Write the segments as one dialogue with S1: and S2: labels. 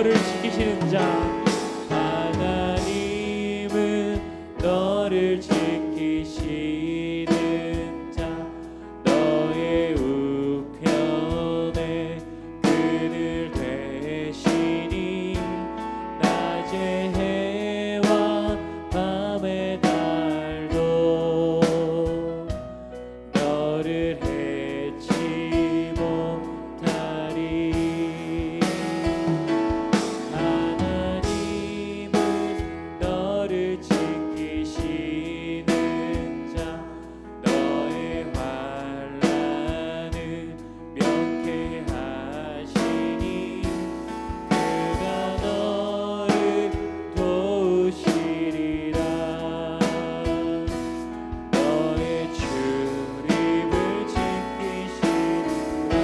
S1: 너를 지키시는 자. 하나님은 너를 지키시는 자. 너의 우편에 그늘 되시니 낮의 해와 밤의 달도 너를 해치 못하리. 하나님은 너를 지키시는 자. 너의 환난을 명쾌하시니 그가 너를 도우시리라. 너의 출입을 지키시리라.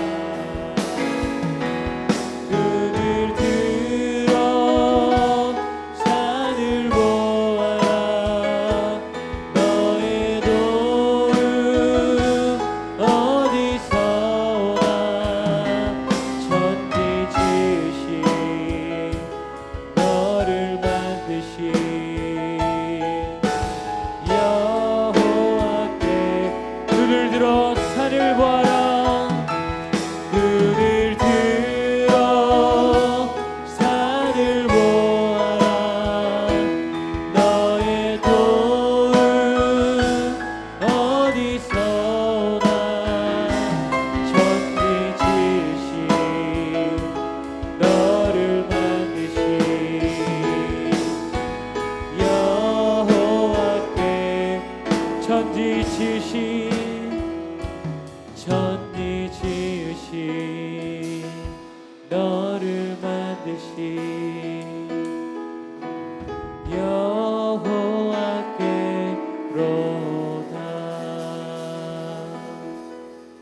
S1: 눈을 들어 산을 보아라. 너의 도움 어디서 오나. 천지 지으신 너를 만드신 여호와께 눈을 들어 산을 보아라. 눈을 들어 산을 보아라. 너의 도움 어디서 오나. 천지 지으신 너를 만드신 여호와께 천지 지으신 너를 만드신 여호와께로다.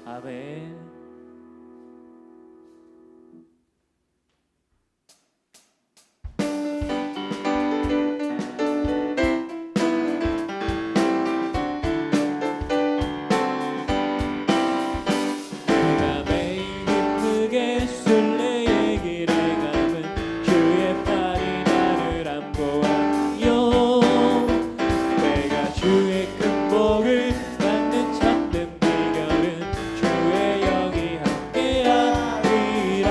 S1: 아멘. 내가 매일 기쁘게 순례의 길을 가면 주의 팔이 나를 안보하여. 내가 주의 큰 복을 받는 참된 비결은 주의 영이 함께하리라.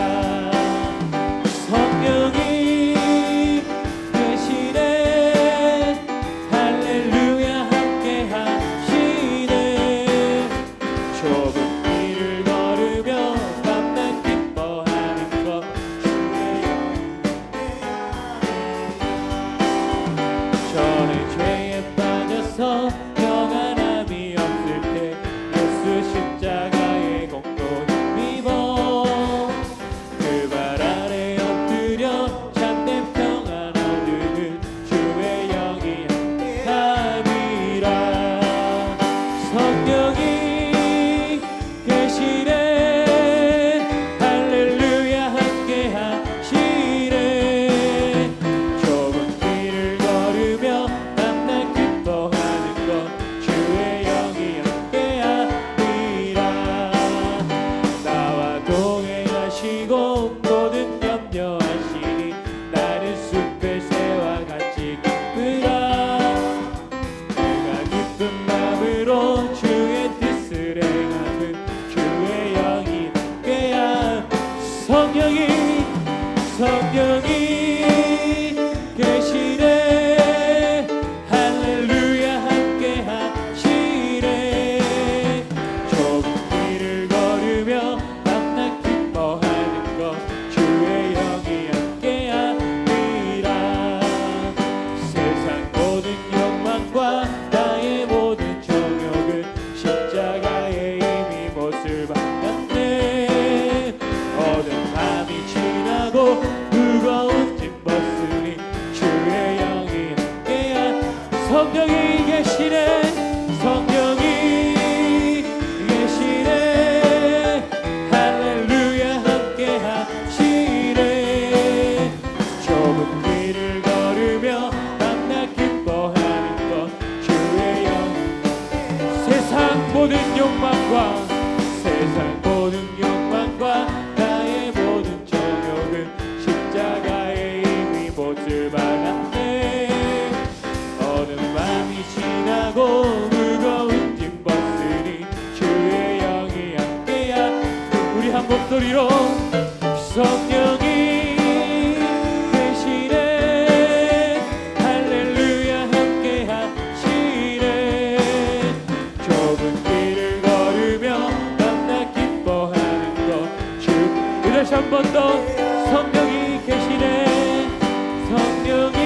S1: 성령이 계시네. 할렐루야 함께하시네. 좁은 길을 걸으며 밤낮 기뻐하는 것 주의 영이. 저는 죄에 빠져서 평안함이 없을 때 예수 십자가의 공로 힘입어 그 발 아래 엎드려 참된 평안 얻으는 주의 영이 함께함이라. 성령이 계시네. 할렐루야 함께하시네. 좁은 길을 걸으며 밤낮 기뻐하는 것 주의 영이 함께하리라. 나와 동행하시고 모든 염려하시니 나는 숲의 새와 같이 기쁘라. 내가 기쁜 마음으로 주의 뜻을 행하는 주의 영이 함께하. 성령이 계시네. 할렐루야 함께하시네. 좁은 길을 걸으며 밤낮 기뻐하는 것 주의 영이 함께하리라. 세상 모든 욕망과 나의 모든 정욕은 십자가에 이미 못을 박았네. 어두운 밤이 지나고 무거운 짐 벗으니 주의 영이 함께하. 성령이 계시네. 성령이 계시네. 할렐루야 함께하시네. 좁은 길을 걸으며 밤낮 기뻐하는 것 주의 영. 세상 모든 욕망과 나의 모든 정욕은 십자가에 한 목소리로 성령이 계시네 할렐루야 함께 하시네 좁은 길을 걸으며 만나 기뻐하는 것 주 다시 한 번 더 성령이 계시네 성령이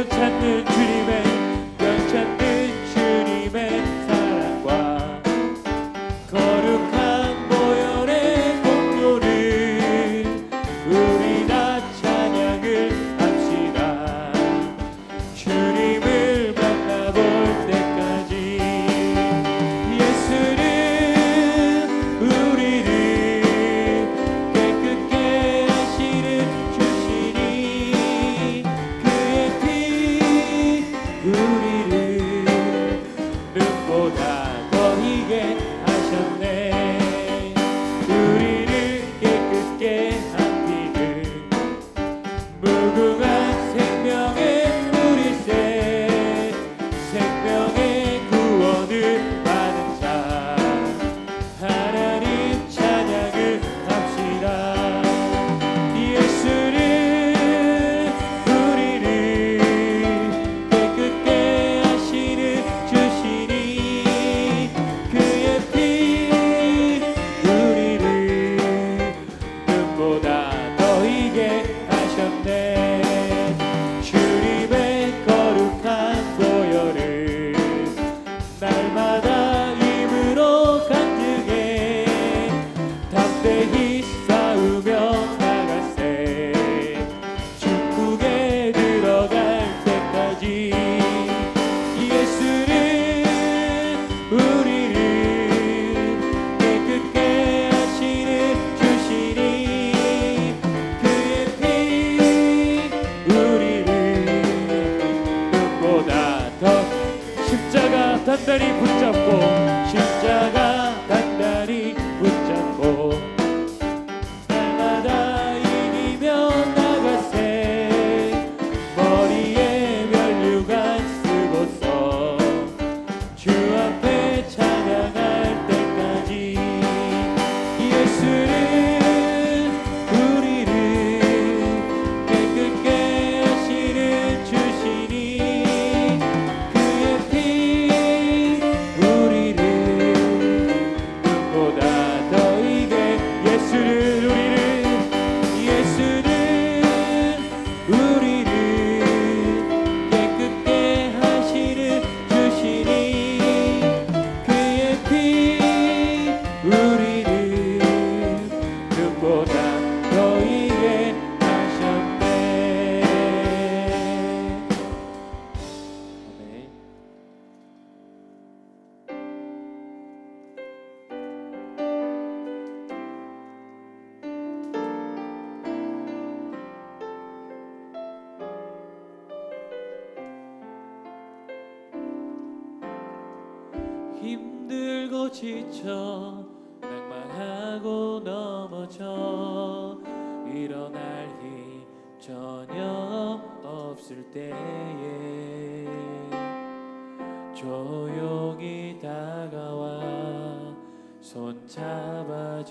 S1: 찾는 주님의 사랑과 거룩한 보혈의 공로를 우리 다 찬양을 합시다 주님을 만나볼 때까지 예수는 우리를 깨끗게 하시는 주시니 그의 피 우리를 눈보다 더 희게 하셨네 우리를 깨끗게 한 피는 무궁한 생명의 뿌리새 생명의 구원을 받은 자 하나님 찬양을 합시다 예수를 주님의 거룩한 보혈을 날마다 입으로 간증해 담대히 싸우며 나갈세 축복에 들어갈 때까지 예수는 우리를 깨끗게 하시는 주시니 그의 피 우리를 눈보다 더 십자가 단단히 붙잡고 십자가 단단히 붙잡고 날마다 이기며 나갈세 머리에 면류관 쓰고서 주 앞에 찬양할 때까지 예수는 우리를 깨끗게 하시는 주시니 그의 피 우리를 눈보다 더 이게 예수는 우리를 깨끗게 하시는 주시니 그의 피 우리를 눈보다 더 이게 하셨네 아멘. 힘들고 지쳐 낭만하고 넘어져 일어날 힘 전혀 없을 때에 조용히 다가와 손 잡아주시며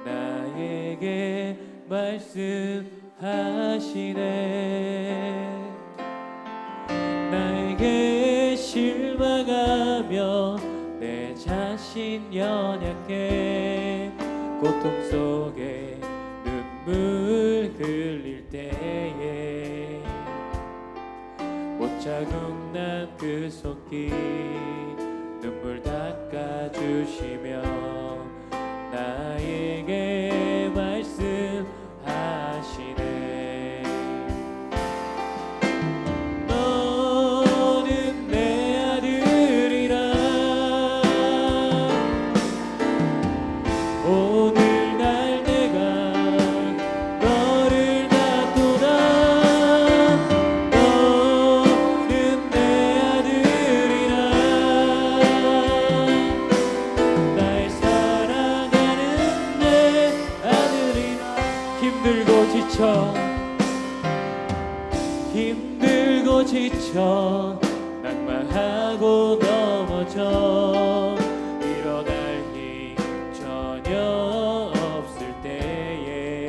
S1: 나에게 말씀하시네 나에게 실망하며 내 자신 연약해 고통 속에 눈물 흘릴 때에 못자국 난 그 손길 눈물 닦아주시며 나에게 말씀하시네 너는 내 아들이라 오늘날 내가 너를 놔두다 너는 내 아들이라 날 사랑하 지쳐 낙마하고 넘어져 일어날 힘 전혀 없을 때에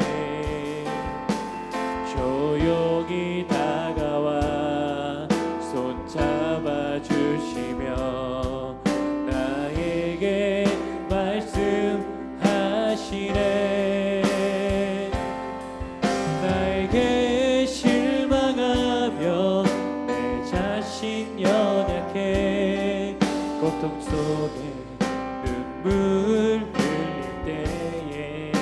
S1: 조용히 다가와 손 잡아주시며 나에게 말씀하시네. 나에게 실망하며 내 자신 연약해 고통 속에 눈물 흘릴 때에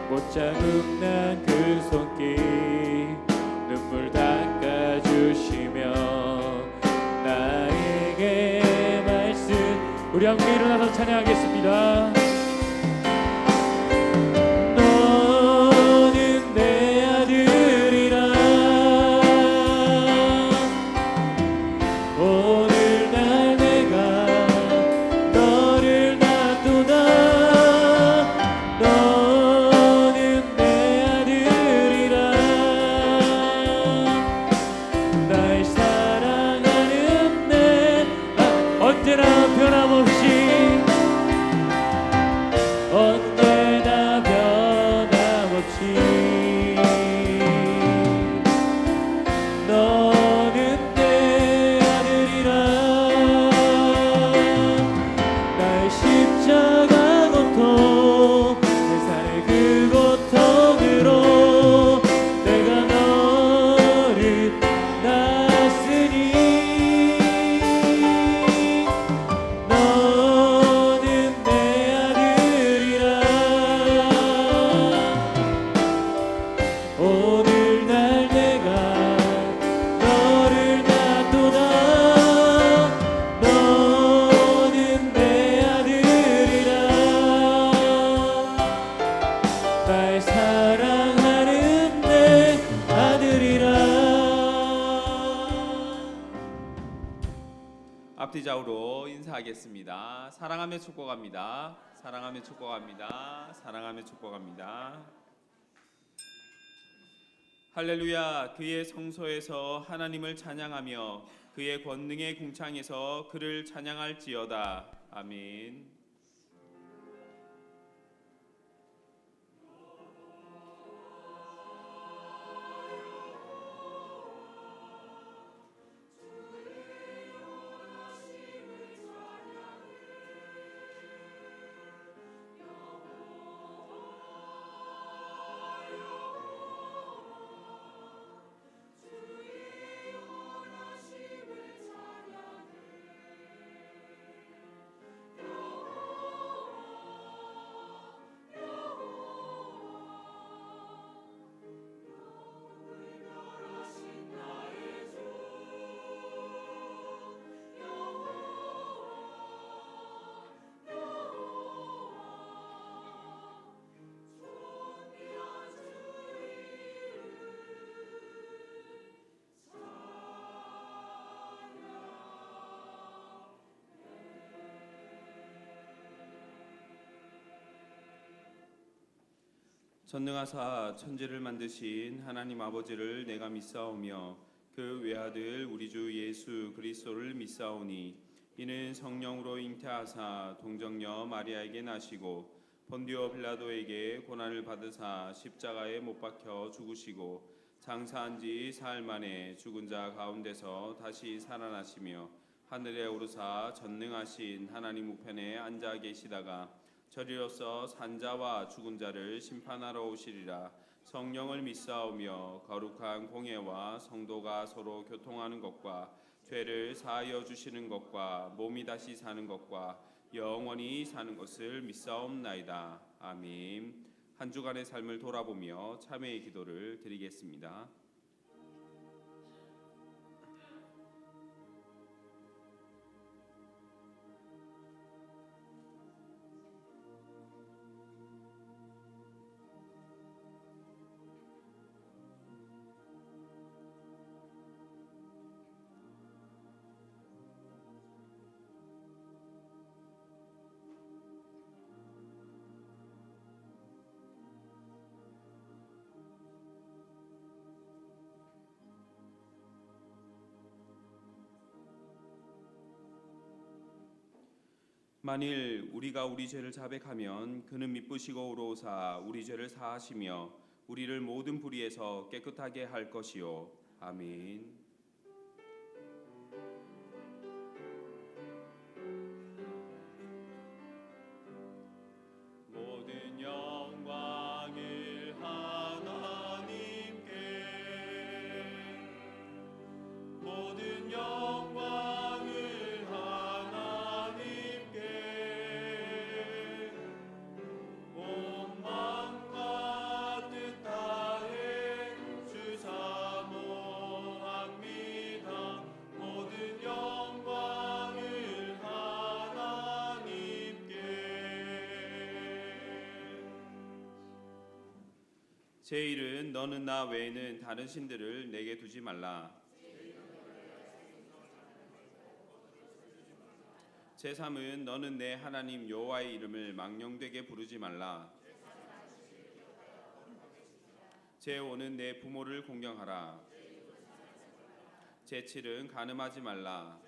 S1: 못자국 난 그 손길 눈물 닦아주시며 나에게 말씀. 우리 함께 일어나서 찬양하겠습니다. 너는 내 아들이라 오늘날 내가 너를 놔두나. 너는 내 아들이라 날 사랑하는 내 언제나 변함없이 언제나 변함없이 너는 내 아들이라 나의 십자가 고통 내 삶의 그 고통으로 내가 너를 낳았으니 너는 내 아들이라 오늘날 내가 너를 놔두나. 너는 내 아들이라 날 사랑하는 내 아들이라.
S2: 앞뒤 좌우로 인사하겠습니다. 사랑하며 축복합니다. 사랑하며 축복합니다. 사랑하며 축복합니다. 할렐루야. 그의 성소에서 하나님을 찬양하며 그의 권능의 궁창에서 그를 찬양할지어다. 아멘. 전능하사 천지를 만드신 하나님 아버지를 내가 믿사오며 그 외아들 우리 주 예수 그리스도를 믿사오니 이는 성령으로 잉태하사 동정녀 마리아에게 나시고 본디오 빌라도에게 고난을 받으사 십자가에 못 박혀 죽으시고 장사한 지 사흘 만에 죽은 자 가운데서 다시 살아나시며 하늘에 오르사 전능하신 하나님 우편에 앉아 계시다가 저리로서 산자와 죽은 자를 심판하러 오시리라. 성령을 믿사오며 거룩한 공예와 성도가 서로 교통하는 것과 죄를 사하여 주시는 것과 몸이 다시 사는 것과 영원히 사는 것을 믿사옵나이다. 아멘. 한 주간의 삶을 돌아보며 참회의 기도를 드리겠습니다. 만일 우리가 우리 죄를 자백하면 그는 미쁘시고 의로우사 우리 죄를 사하시며 우리를 모든 불의에서 깨끗하게 할 것이요. 아멘. 모든 영광을 하나님께, 모든 영광을 하나님께, 온 마음과 뜻 다해 주 사모합니다. 모든 영광을 하나님께. 제1은 너는 나 외에는 다른 신들을 내게 두지 말라. 제3은 너는 내 하나님 여호와의 이름을 망령되게 부르지 말라. 제5는 내 부모를 공경하라. 제7은 간음하지 말라.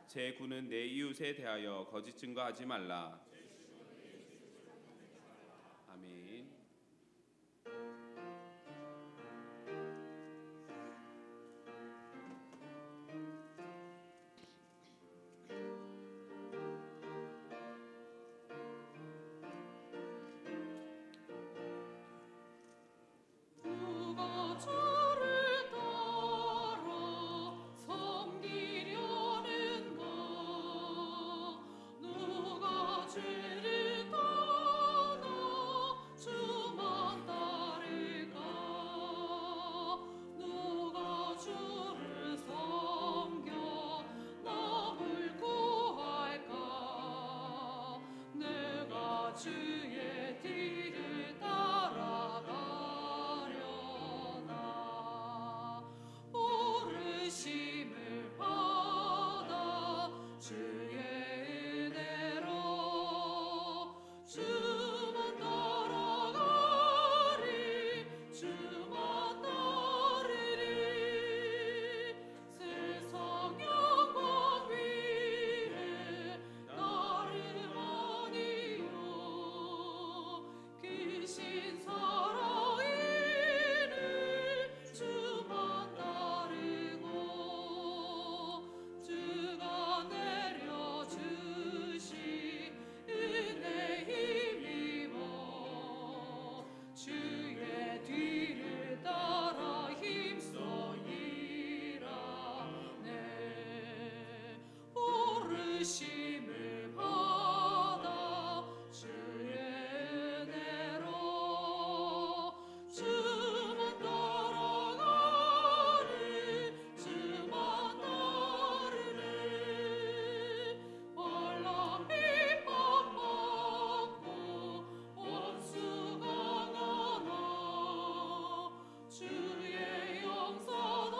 S2: 제9는 내 이웃에 대하여 거짓 증거하지 말라. 아멘.
S3: 누가 주를 따라 섬기려는가? 누가 죄를 떠나 주만 따를까? 누가 주를 섬겨 남을 구할까? 내가 주의 뒤를 따라가려나? 부르심을 받아 주의 은혜로 주만 따라가리. 주만 따르리. 세상 영광 위에 나름 아니요 귀신 사랑 이를 주만 따르고 주가 내려주시 은혜 힘입어 주의 뒤를 따라 힘써 일하네. 부르심을 받아 주의 은혜로 주만 따라가리. 주만 따르리. 말라 핍박 받고 원수 강하나 주의 영사다우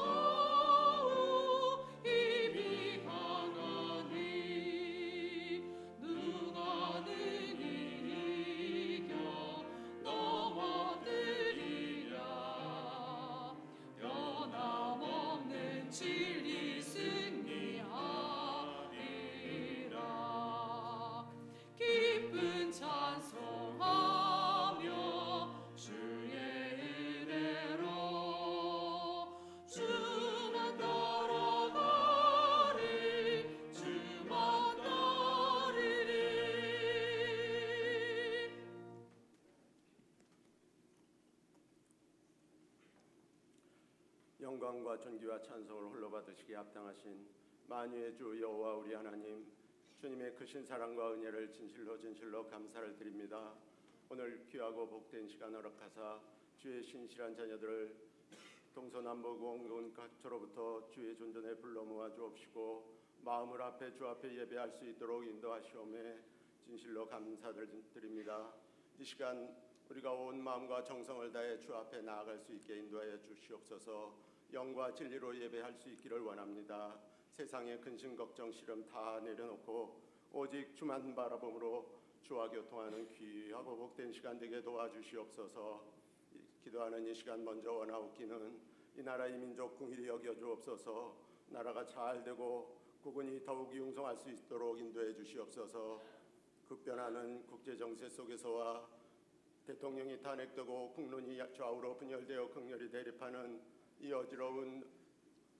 S3: 힘이 강하니 누가 능히 이겨 넘어뜨리랴. 변함없는 진리 승리하리라. 기쁜 찬송하며 주의 은혜로 주만 따라가리. 주만 따르리.
S4: 영광과 존귀와 찬송을 홀로 받으시기에 합당하신 만유의 주 여호와 우리 하나님, 주님의 크신 사랑과 은혜를 진실로 감사를 드립니다. 오늘 귀하고 복된 시간 허락하사 주의 신실한 자녀들을 동서남북 온 각처로부터 주의 존전에 불러 모아 주옵시고 마음을 앞에 주 앞에 예배할 수 있도록 인도하시오매 진실로 감사드립니다. 이 시간 우리가 온 마음과 정성을 다해 주 앞에 나아갈 수 있게 인도하여 주시옵소서. 영과 진리로 예배할 수 있기를 원합니다. 세상의 근심 걱정 시름 다 내려놓고 오직 주만 바라봄으로 주와 교통하는 귀하고 복된 시간 되게 도와주시옵소서. 기도하는 이 시간 먼저 원하옵기는 이 나라 이 민족 긍휼히 여겨 주옵소서. 나라가 잘 되고 국군이 더욱 융성할 수 있도록 인도해 주시옵소서. 급변하는 국제 정세 속에서와 대통령이 탄핵되고 국론이 좌우로 분열되어 극렬히 대립하는 이 어지러운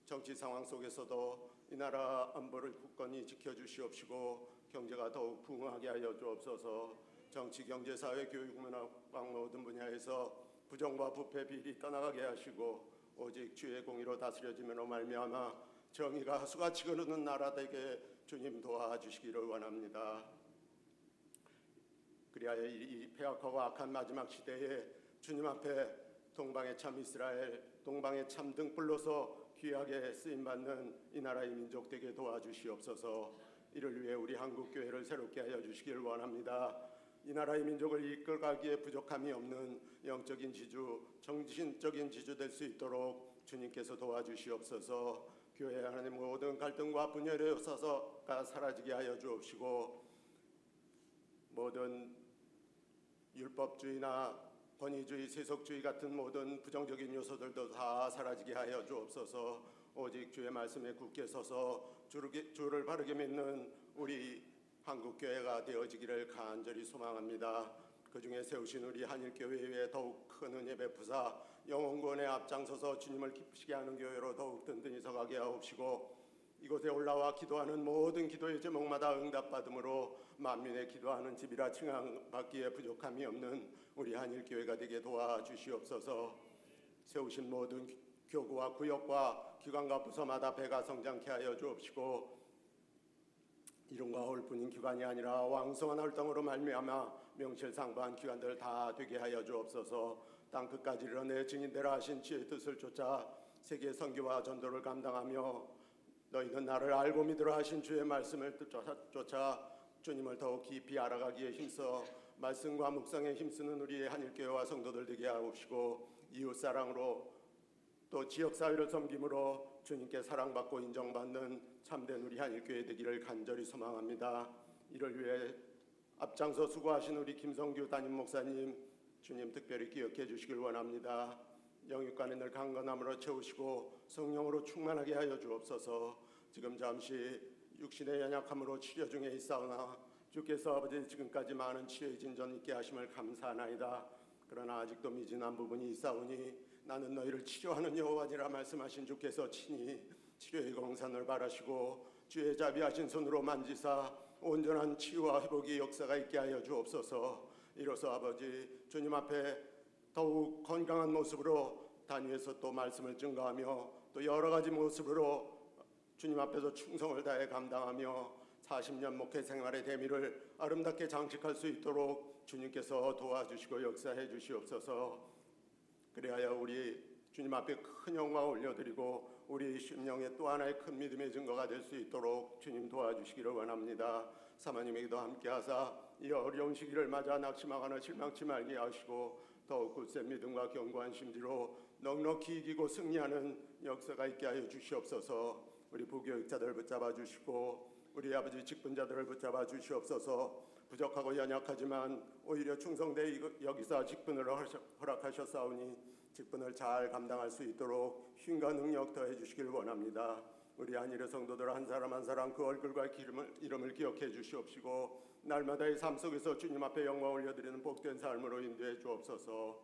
S4: 정치 상황 속에서도 이 나라 안보를 굳건히 지켜주시옵시고 경제가 더욱 부흥하게 하여 주옵소서. 정치, 경제, 사회, 교육, 문화, 방 모든 분야에서 부정과 부패, 비리 떠나가게 하시고 오직 주의 공의로 다스려지므로 말미암아 정의가 하수같이 흐르는 나라 되게 주님 도와주시기를 원합니다. 그리하여 이 폐악하고 악한 마지막 시대에 주님 앞에 동방의 참 이스라엘, 동방의 참 등불로서 귀하게 쓰임받는 이 나라의 민족 되게 도와주시옵소서. 이를 위해 우리 한국교회를 새롭게 하여 주시길 원합니다. 이 나라의 민족을 이끌어가기에 부족함이 없는 영적인 지주, 정신적인 지주 될 수 있도록 주님께서 도와주시옵소서. 교회 안의 모든 갈등과 분열의 서서가 사라지게 하여 주옵시고 모든 율법주의나 권위주의, 세속주의 같은 모든 부정적인 요소들도 다 사라지게 하여 주옵소서. 오직 주의 말씀에 굳게 서서 주를 바르게 믿는 우리 한국교회가 되어지기를 간절히 소망합니다. 그중에 세우신 우리 한일교회에 더욱 큰 은혜 베푸사 영혼구원에 앞장서서 주님을 기쁘시게 하는 교회로 더욱 든든히 서가게 하옵시고 이곳에 올라와 기도하는 모든 기도의 제목마다 응답받음으로 만민의 기도하는 집이라 칭함받기에 부족함이 없는 우리 한일교회가 되게 도와주시옵소서. 세우신 모든 교구와 구역과 기관과 부서마다 배가 성장케 하여 주옵시고 이름과 올 뿐인 기관이 아니라 왕성한 활동으로 말미암아 명실상부한 기관들 다 되게 하여 주옵소서. 땅 끝까지 이르내 증인되라 하신 주의 뜻을 쫓아 세계 선교와 전도를 감당하며 너희는 나를 알고 믿으라 하신 주의 말씀을 쫓아 주님을 더욱 깊이 알아가기에 힘써 말씀과 묵상에 힘쓰는 우리의 한일교회와 성도들 되게 하옵시고 이웃사랑으로 또 지역사회를 섬김으로 주님께 사랑받고 인정받는 참된 우리 한일교회 되기를 간절히 소망합니다. 이를 위해 앞장서 수고하신 우리 김성규 담임 목사님 주님 특별히 기억해 주시길 원합니다. 영육간에 늘 강건함으로 채우시고 성령으로 충만하게 하여 주옵소서. 지금 잠시 육신의 연약함으로 치료 중에 있사오나 주께서 아버지 지금까지 많은 치유의 진전 있게 하심을 감사하나이다. 그러나 아직도 미진한 부분이 있사오니 나는 너희를 치료하는 여호와니라 말씀하신 주께서 친히 치료의 공산을 바라시고 주의 자비하신 손으로 만지사 온전한 치유와 회복의 역사가 있게 하여 주옵소서. 이로써 아버지 주님 앞에 더욱 건강한 모습으로 단위에서 또 말씀을 증거하며 또 여러 가지 모습으로 주님 앞에서 충성을 다해 감당하며 40년 목회 생활의 대미를 아름답게 장식할 수 있도록 주님께서 도와주시고 역사해 주시옵소서. 그리하여 우리 주님 앞에 큰 영광을 올려드리고 우리 심령의 또 하나의 큰 믿음의 증거가 될 수 있도록 주님 도와주시기를 원합니다. 사모님에게도 함께하사 이 어려운 시기를 맞아 낙심하거나 실망치 말게 하시고 더욱 굳센 믿음과 견고한 심지로 넉넉히 이기고 승리하는 역사가 있게 하여 주시옵소서. 우리 부교육자들을 붙잡아 주시고 우리 아버지 직분자들을 붙잡아 주시옵소서. 부족하고 연약하지만 오히려 충성되이 여기서 직분을 허락하셨사오니 직분을 잘 감당할 수 있도록 힘과 능력 더해 주시길 원합니다. 우리 한일의 성도들 한 사람 한 사람 그 얼굴과 이름을 기억해 주시옵시고 날마다의 삶 속에서 주님 앞에 영광 올려드리는 복된 삶으로 인도해 주옵소서.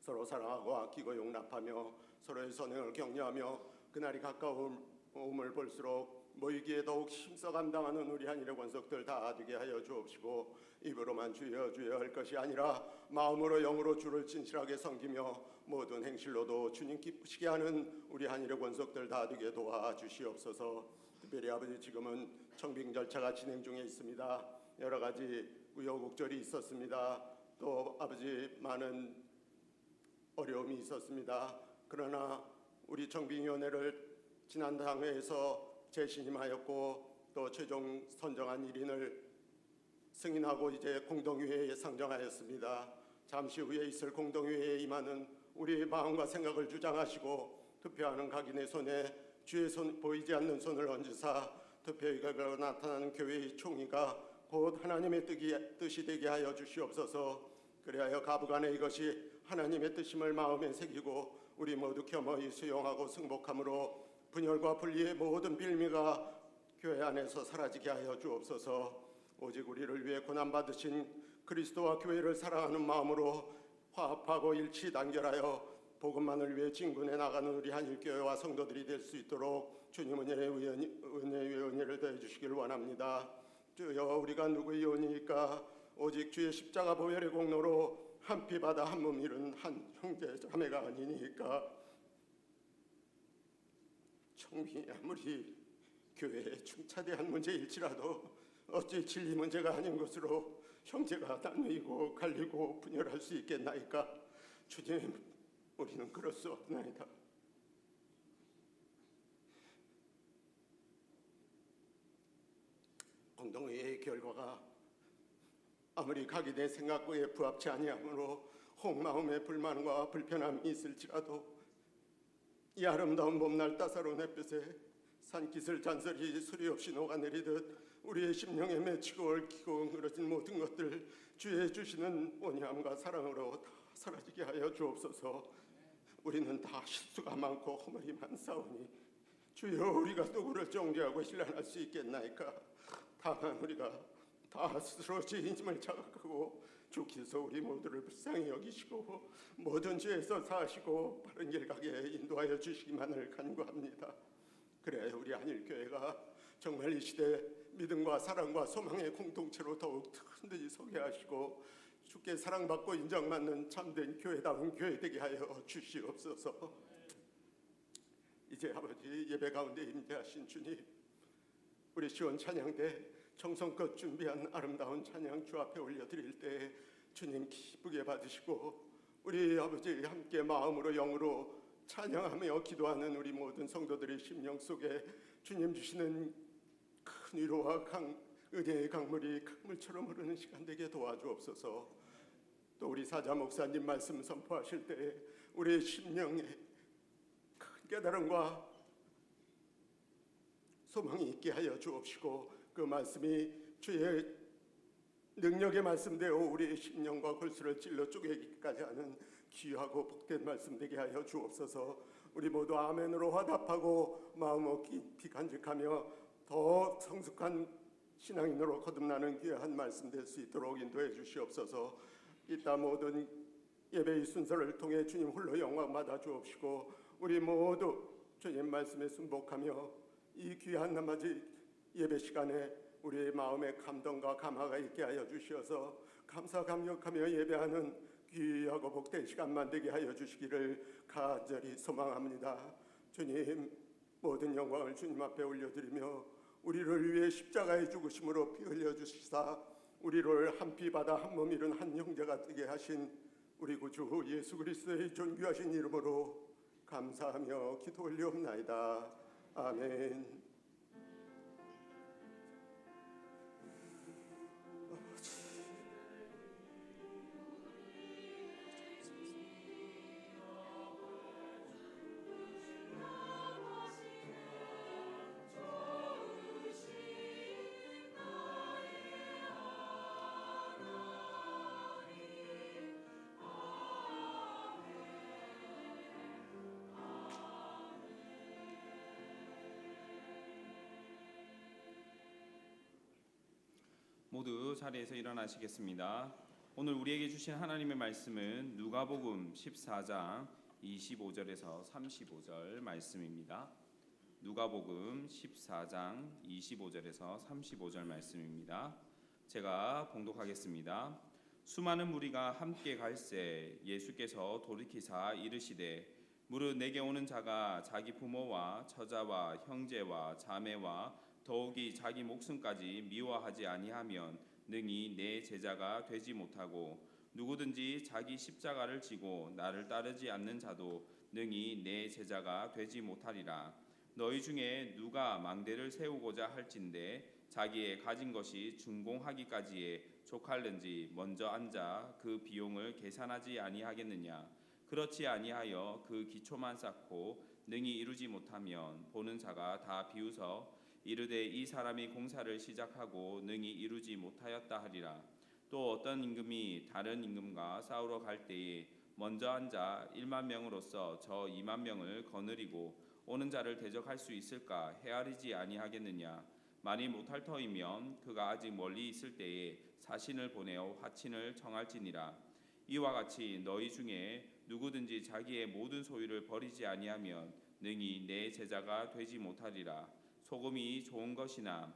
S4: 서로 사랑하고 아끼고 용납하며 서로의 선행을 격려하며 그날이 가까움을 볼수록 모이기에 더욱 힘써 감당하는 우리 한일의 권속들 다 되게 하여 주옵시고 입으로만 주여 주여 할 것이 아니라 마음으로 영으로 주를 진실하게 섬기며 모든 행실로도 주님 기쁘시게 하는 우리 한일의 권속들 다 되게 도와주시옵소서. 특별히 아버지 지금은 청빙 절차가 진행 중에 있습니다. 여러 가지 우여곡절이 있었습니다. 또 아버지 많은 어려움이 있었습니다. 그러나 우리 청빙위원회를 지난 당회에서 재신임하였고 또 최종 선정한 1인을 승인하고 이제 공동위회에 상정하였습니다. 잠시 후에 있을 공동위회에 임하는 우리의 마음과 생각을 주장하시고 투표하는 각인의 손에 주의 손 보이지 않는 손을 얹으사 투표의 결과로 나타나는 교회의 총의가 곧 하나님의 뜻이 되게 하여 주시옵소서. 그리하여 가부간에 이것이 하나님의 뜻임을 마음에 새기고 우리 모두 겸허히 수용하고 승복함으로 분열과 분리의 모든 빌미가 교회 안에서 사라지게 하여 주옵소서. 오직 우리를 위해 고난받으신 그리스도와 교회를 사랑하는 마음으로 화합하고 일치 단결하여 복음만을 위해 진군해 나가는 우리 한일교회와 성도들이 될 수 있도록 주님 은혜의 은혜를 더해 주시길 원합니다. 주여, 우리가 누구의 의원이니까? 오직 주의 십자가 보혈의 공로로 한 피 받아 한 몸 이룬 한 형제 자매가 아니니까. 청이 아무리 교회에 중차대한 문제일지라도 어찌 진리 문제가 아닌 것으로 형제가 나누이고 갈리고 분열할 수 있겠나이까? 주님, 우리는 그럴 수 없나이다. 공동회의의 결과가 아무리 각인의 생각과에 부합치 아니하므로 혹마음의 불만과 불편함이 있을지라도 이 아름다운 봄날 따사로운 햇볕에 산기슭 잔설이 수리 없이 녹아내리듯 우리의 심령에 맺히고 얽히고 늘어진 모든 것들 주의 주시는 온유함과 사랑으로 다 사라지게 하여 주옵소서. 우리는 다 실수가 많고 허물이 많사오니 주여, 우리가 누구를 정죄하고 신란할 수 있겠나이까? 다만 우리가 다 스스로 죄인임을 자각하고 주께서 우리 모두를 불쌍히 여기시고 모든 죄에서 사하시고 바른 길 가게 인도하여 주시기만을 간구합니다. 그래 우리 한일교회가 정말 이 시대 믿음과 사랑과 소망의 공동체로 더욱 든든히 서게 하시고 주께 사랑받고 인정받는 참된 교회다운 교회 되게 하여 주시옵소서. 이제 아버지 예배 가운데 임재하신 주님, 우리 시원 찬양대 정성껏 준비한 아름다운 찬양 주 앞에 올려드릴 때 주님 기쁘게 받으시고 우리 아버지 함께 마음으로 영으로 찬양하며 기도하는 우리 모든 성도들의 심령 속에 주님 주시는 큰 위로와 은혜의 강물이 강물처럼 흐르는 시간 되게 도와주옵소서. 또 우리 사자 목사님 말씀 선포하실 때 우리의 심령에 큰 깨달음과 소망이 있게 하여 주옵시고 그 말씀이 주의 능력의 말씀되어 우리의 심령과 골수를 찔러 쪼개기까지 하는 귀하고 복된 말씀 되게 하여 주옵소서. 우리 모두 아멘으로 화답하고 마음 깊이 간직하며 더 성숙한 신앙인으로 거듭나는 귀한 말씀 될 수 있도록 인도해 주시옵소서. 이따 모든 예배의 순서를 통해 주님 홀로 영광 받아 주옵시고 우리 모두 주님 말씀에 순복하며 이 귀한 나머지 예배 시간에 우리의 마음에 감동과 감화가 있게 하여 주시어서 감사 감격하며 예배하는 귀하고 복된 시간만 되게 하여 주시기를 간절히 소망합니다. 주님, 모든 영광을 주님 앞에 올려드리며 우리를 위해 십자가에 죽으심으로 피 흘려 주시사 우리를 한 피 받아 한 몸 이룬 한 형제가 되게 하신 우리 구주 예수 그리스도의 존귀하신 이름으로 감사하며 기도 올리옵나이다. 아멘.
S2: 모두 자리에서 일어나시겠습니다. 오늘 우리에게 주신 하나님의 말씀은 누가복음 14장 25절에서 35절 말씀입니다. 누가복음 14장 25절에서 35절 말씀입니다. 제가 봉독하겠습니다. 수많은 무리가 함께 갈새 예수께서 돌이키사 이르시되 무릇 내게 오는 자가 자기 부모와 처자와 형제와 자매와 더욱이 자기 목숨까지 미워하지 아니하면 능히 내 제자가 되지 못하고 누구든지 자기 십자가를 지고 나를 따르지 않는 자도 능히 내 제자가 되지 못하리라. 너희 중에 누가 망대를 세우고자 할진대 자기의 가진 것이 준공하기까지에 족할는지 먼저 앉아 그 비용을 계산하지 아니하겠느냐. 그렇지 아니하여 그 기초만 쌓고 능히 이루지 못하면 보는 자가 다 비웃어 이르되 이 사람이 공사를 시작하고 능히 이루지 못하였다 하리라. 또 어떤 임금이 다른 임금과 싸우러 갈 때에 먼저 앉아 1만 명으로서 저 2만 명을 거느리고 오는 자를 대적할 수 있을까 헤아리지 아니하겠느냐. 만일 못할 터이면 그가 아직 멀리 있을 때에 사신을 보내어 화친을 청할지니라. 이와 같이 너희 중에 누구든지 자기의 모든 소유를 버리지 아니하면 능히 내 제자가 되지 못하리라. 소금이 좋은 것이나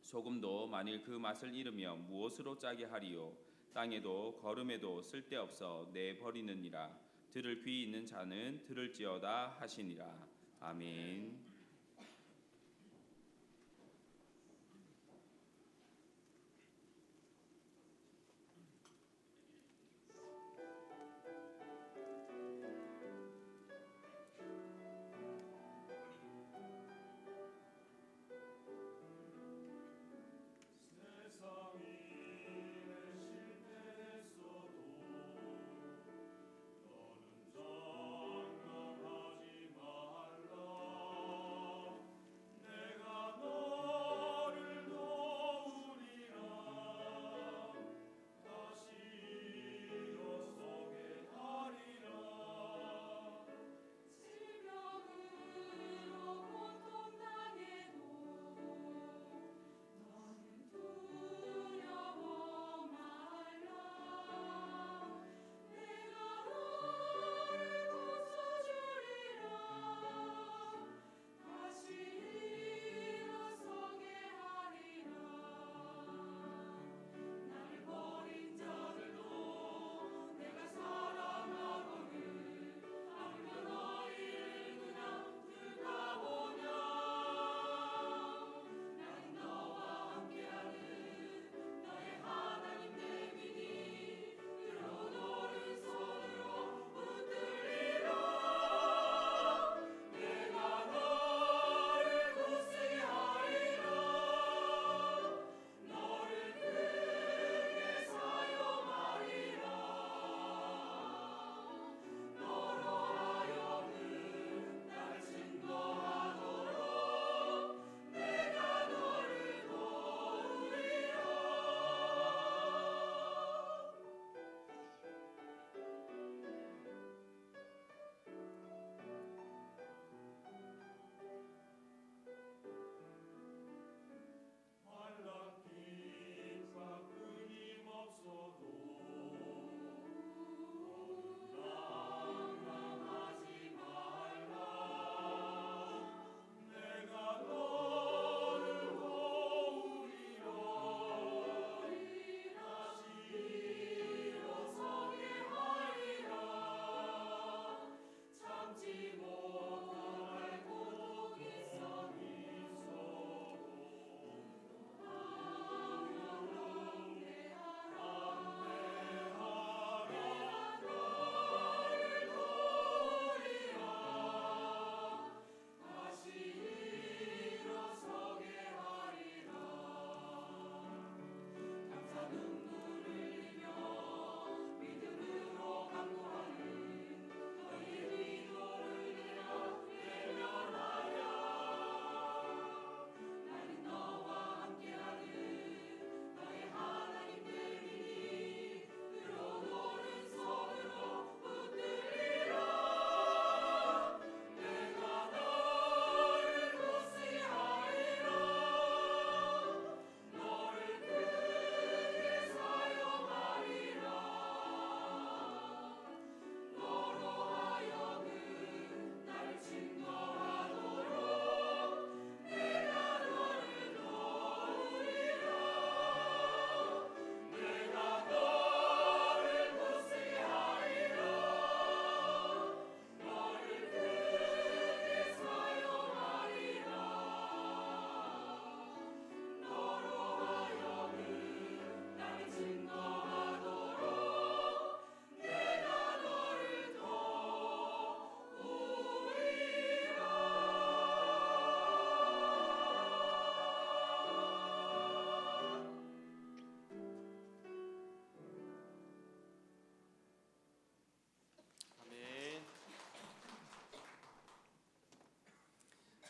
S2: 소금도 만일 그 맛을 잃으며 무엇으로 짜게 하리요. 땅에도 거름에도 쓸데없어 내버리느니라. 들을 귀 있는 자는 들을지어다 하시니라. 아멘.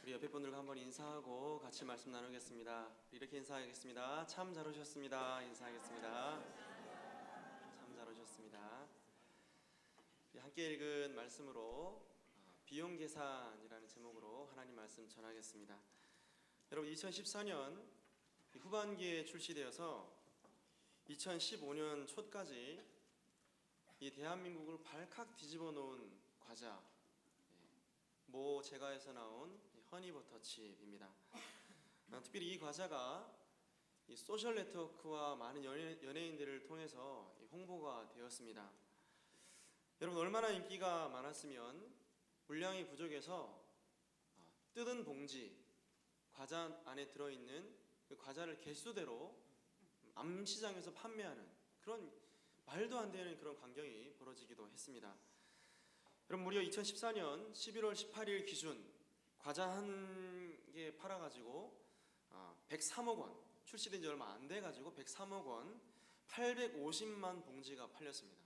S5: 우리 옆에 분들과 한번 인사하고 같이 말씀 나누겠습니다. 이렇게 인사하겠습니다. 참 잘 오셨습니다. 인사하겠습니다. 참 잘 오셨습니다. 함께 읽은 말씀으로 비용 계산이라는 제목으로 하나님 말씀 전하겠습니다. 여러분 2014년 후반기에 출시되어서 2015년 초까지 이 대한민국을 발칵 뒤집어 놓은 과자, 모 제과에서 나온 허니버터칩입니다. 특별히 이 과자가 이 소셜 네트워크와 많은 연예인들을 통해서 홍보가 되었습니다. 여러분 얼마나 인기가 많았으면 물량이 부족해서 뜯은 봉지, 과자 안에 들어있는 그 과자를 개수대로 암시장에서 판매하는 그런 말도 안 되는 그런 광경이 벌어지기도 했습니다. 여러분 무려 2014년 11월 18일 기준 과자 한 개 팔아가지고 103억 원, 출시된 지 얼마 안 돼가지고 103억 원 850만 봉지가 팔렸습니다.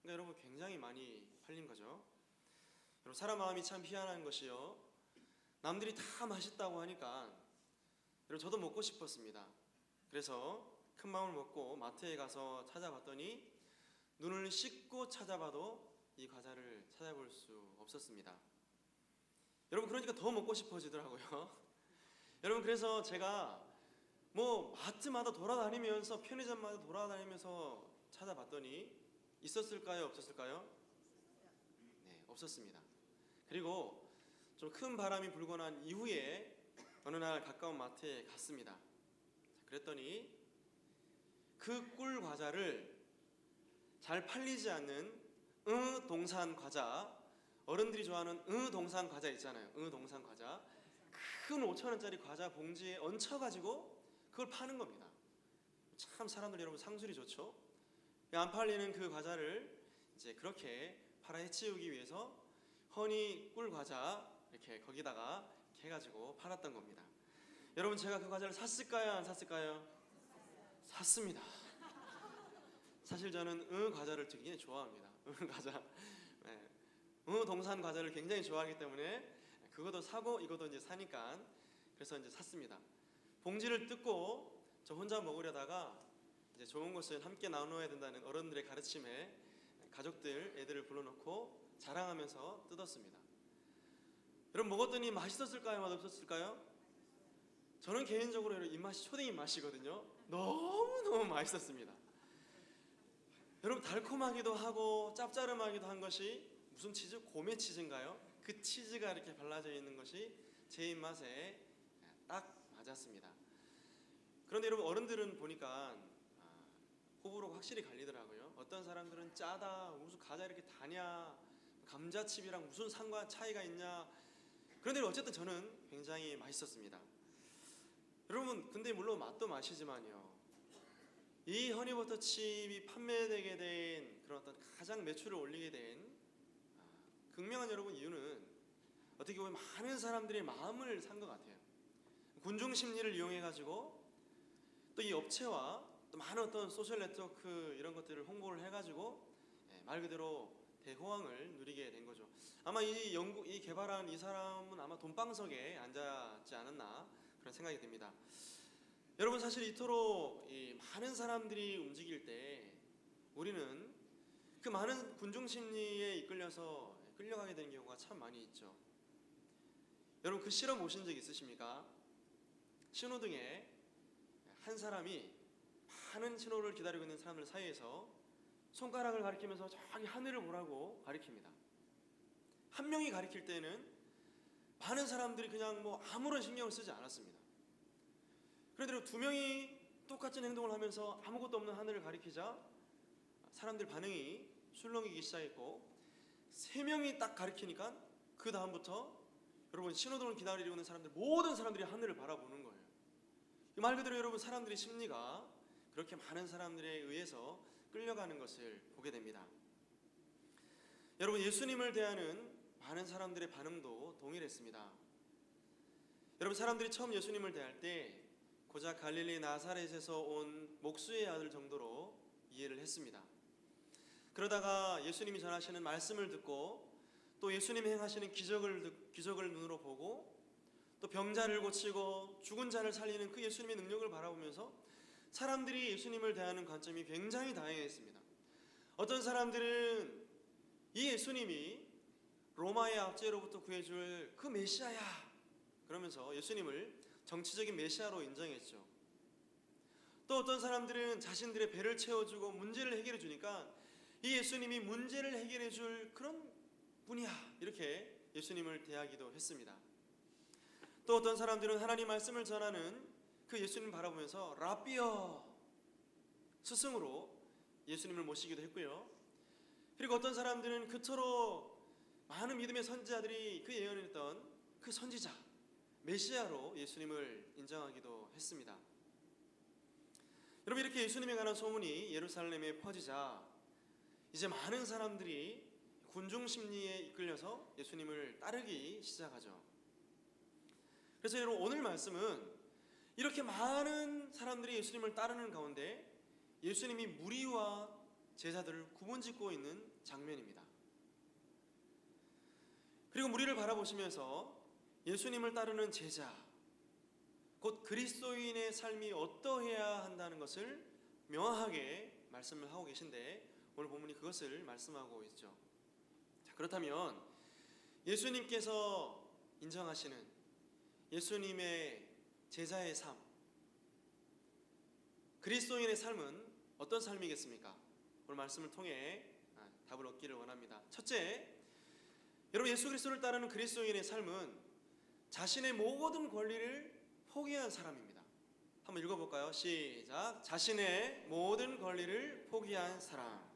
S5: 그러니까 여러분 굉장히 많이 팔린 거죠. 여러분 사람 마음이 참 희한한 것이요, 남들이 다 맛있다고 하니까 여러분 저도 먹고 싶었습니다. 그래서 큰 마음을 먹고 마트에 가서 찾아봤더니 눈을 씻고 찾아봐도 이 과자를 찾아볼 수 없었습니다. 여러분 그러니까 더 먹고 싶어지더라고요. 여러분 그래서 제가 뭐 마트마다 돌아다니면서 편의점마다 돌아다니면서 찾아봤더니 있었을까요? 없었을까요? 네, 없었습니다. 그리고 좀 큰 바람이 불고 난 이후에 어느 날 가까운 마트에 갔습니다. 그랬더니 그 꿀 과자를 잘 팔리지 않는 동산 과자, 어른들이 좋아하는 동산 과자 있잖아요. 동산 과자, 큰 5,000원짜리 과자 봉지에 얹혀가지고 그걸 파는 겁니다. 참 사람들 여러분 상술이 좋죠. 안 팔리는 그 과자를 이제 그렇게 팔아 해치우기 위해서 허니 꿀 과자 이렇게 거기다가 이렇게 해가지고 팔았던 겁니다. 여러분 제가 그 과자를 샀을까요? 안 샀을까요? 샀습니다. 사실 저는 과자를 되게 좋아합니다. 과자, 네. 동산 과자를 굉장히 좋아하기 때문에 그것도 사고 이것도 이제 사니까 그래서 이제 샀습니다. 봉지를 뜯고 저 혼자 먹으려다가 이제 좋은 것을 함께 나눠야 된다는 어른들의 가르침에 가족들, 애들을 불러놓고 자랑하면서 뜯었습니다. 여러분 먹었더니 맛있었을까요? 맛없었을까요? 저는 개인적으로 입맛이 초딩 입맛이거든요. 너무너무 맛있었습니다. 여러분 달콤하기도 하고 짭짜름하기도 한 것이 무슨 치즈? 고메 치즈인가요? 그 치즈가 이렇게 발라져 있는 것이 제 입맛에 딱 맞았습니다. 그런데 여러분 어른들은 보니까 호불호가 확실히 갈리더라고요. 어떤 사람들은 짜다, 무슨 과자 이렇게 다냐, 감자칩이랑 무슨 상관 차이가 있냐. 그런데 어쨌든 저는 굉장히 맛있었습니다. 여러분 근데 물론 맛도 맛이지만요, 이 허니버터칩이 판매되게 된 그런 어떤 가장 매출을 올리게 된 극명한 여러분 이유는 어떻게 보면 많은 사람들의 마음을 산 것 같아요. 군중 심리를 이용해 가지고 또 이 업체와 또 많은 어떤 소셜 네트워크 이런 것들을 홍보를 해가지고 말 그대로 대호황을 누리게 된 거죠. 아마 이 개발한 이 사람은 아마 돈방석에 앉았지 않았나 그런 생각이 듭니다. 여러분 사실 이토록 이 많은 사람들이 움직일 때 우리는 그 많은 군중 심리에 이끌려서 끌려가게 되는 경우가 참 많이 있죠. 여러분 그 실험 보신 적 있으십니까? 신호등에 한 사람이 많은 신호를 기다리고 있는 사람들 사이에서 손가락을 가리키면서 저기 하늘을 보라고 가리킵니다. 한 명이 가리킬 때는 많은 사람들이 그냥 뭐 아무런 신경을 쓰지 않았습니다. 그런데 두 명이 똑같은 행동을 하면서 아무것도 없는 하늘을 가리키자 사람들 반응이 술렁이기 시작했고, 세 명이 딱 가리키니까 그 다음부터 여러분 신호등을 기다리고 있는 사람들, 모든 사람들이 하늘을 바라보는 거예요. 말 그대로 여러분 사람들의 심리가 그렇게 많은 사람들에 의해서 끌려가는 것을 보게 됩니다. 여러분 예수님을 대하는 많은 사람들의 반응도 동일했습니다. 여러분 사람들이 처음 예수님을 대할 때 고작 갈릴리 나사렛에서 온 목수의 아들 정도로 이해를 했습니다. 그러다가 예수님이 전하시는 말씀을 듣고 또 예수님이 행하시는 기적을 눈으로 보고 또 병자를 고치고 죽은 자를 살리는 그 예수님의 능력을 바라보면서 사람들이 예수님을 대하는 관점이 굉장히 다양했습니다. 어떤 사람들은 이 예수님이 로마의 압제로부터 구해줄 그 메시아야 그러면서 예수님을 정치적인 메시아로 인정했죠. 또 어떤 사람들은 자신들의 배를 채워주고 문제를 해결해 주니까 이 예수님이 문제를 해결해 줄 그런 분이야 이렇게 예수님을 대하기도 했습니다. 또 어떤 사람들은 하나님 말씀을 전하는 그 예수님 바라보면서 라비어 스승으로 예수님을 모시기도 했고요. 그리고 어떤 사람들은 그토록 많은 믿음의 선지자들이 그 예언했던 그 선지자 메시아로 예수님을 인정하기도 했습니다. 여러분, 이렇게 예수님에 관한 소문이 예루살렘에 퍼지자 이제 많은 사람들이 군중 심리에 이끌려서 예수님을 따르기 시작하죠. 그래서 여러분, 오늘 말씀은 이렇게 많은 사람들이 예수님을 따르는 가운데 예수님이 무리와 제자들을 구분짓고 있는 장면입니다. 그리고 무리를 바라보시면서 예수님을 따르는 제자, 곧 그리스도인의 삶이 어떠해야 한다는 것을 명확하게 말씀을 하고 계신데 오늘 본문이 그것을 말씀하고 있죠. 자, 그렇다면 예수님께서 인정하시는 예수님의 제자의 삶, 그리스도인의 삶은 어떤 삶이겠습니까? 오늘 말씀을 통해 답을 얻기를 원합니다. 첫째, 여러분, 예수 그리스도를 따르는 그리스도인의 삶은 자신의 모든 권리를 포기한 사람입니다. 한번 읽어볼까요? 시작. 자신의 모든 권리를 포기한 사람.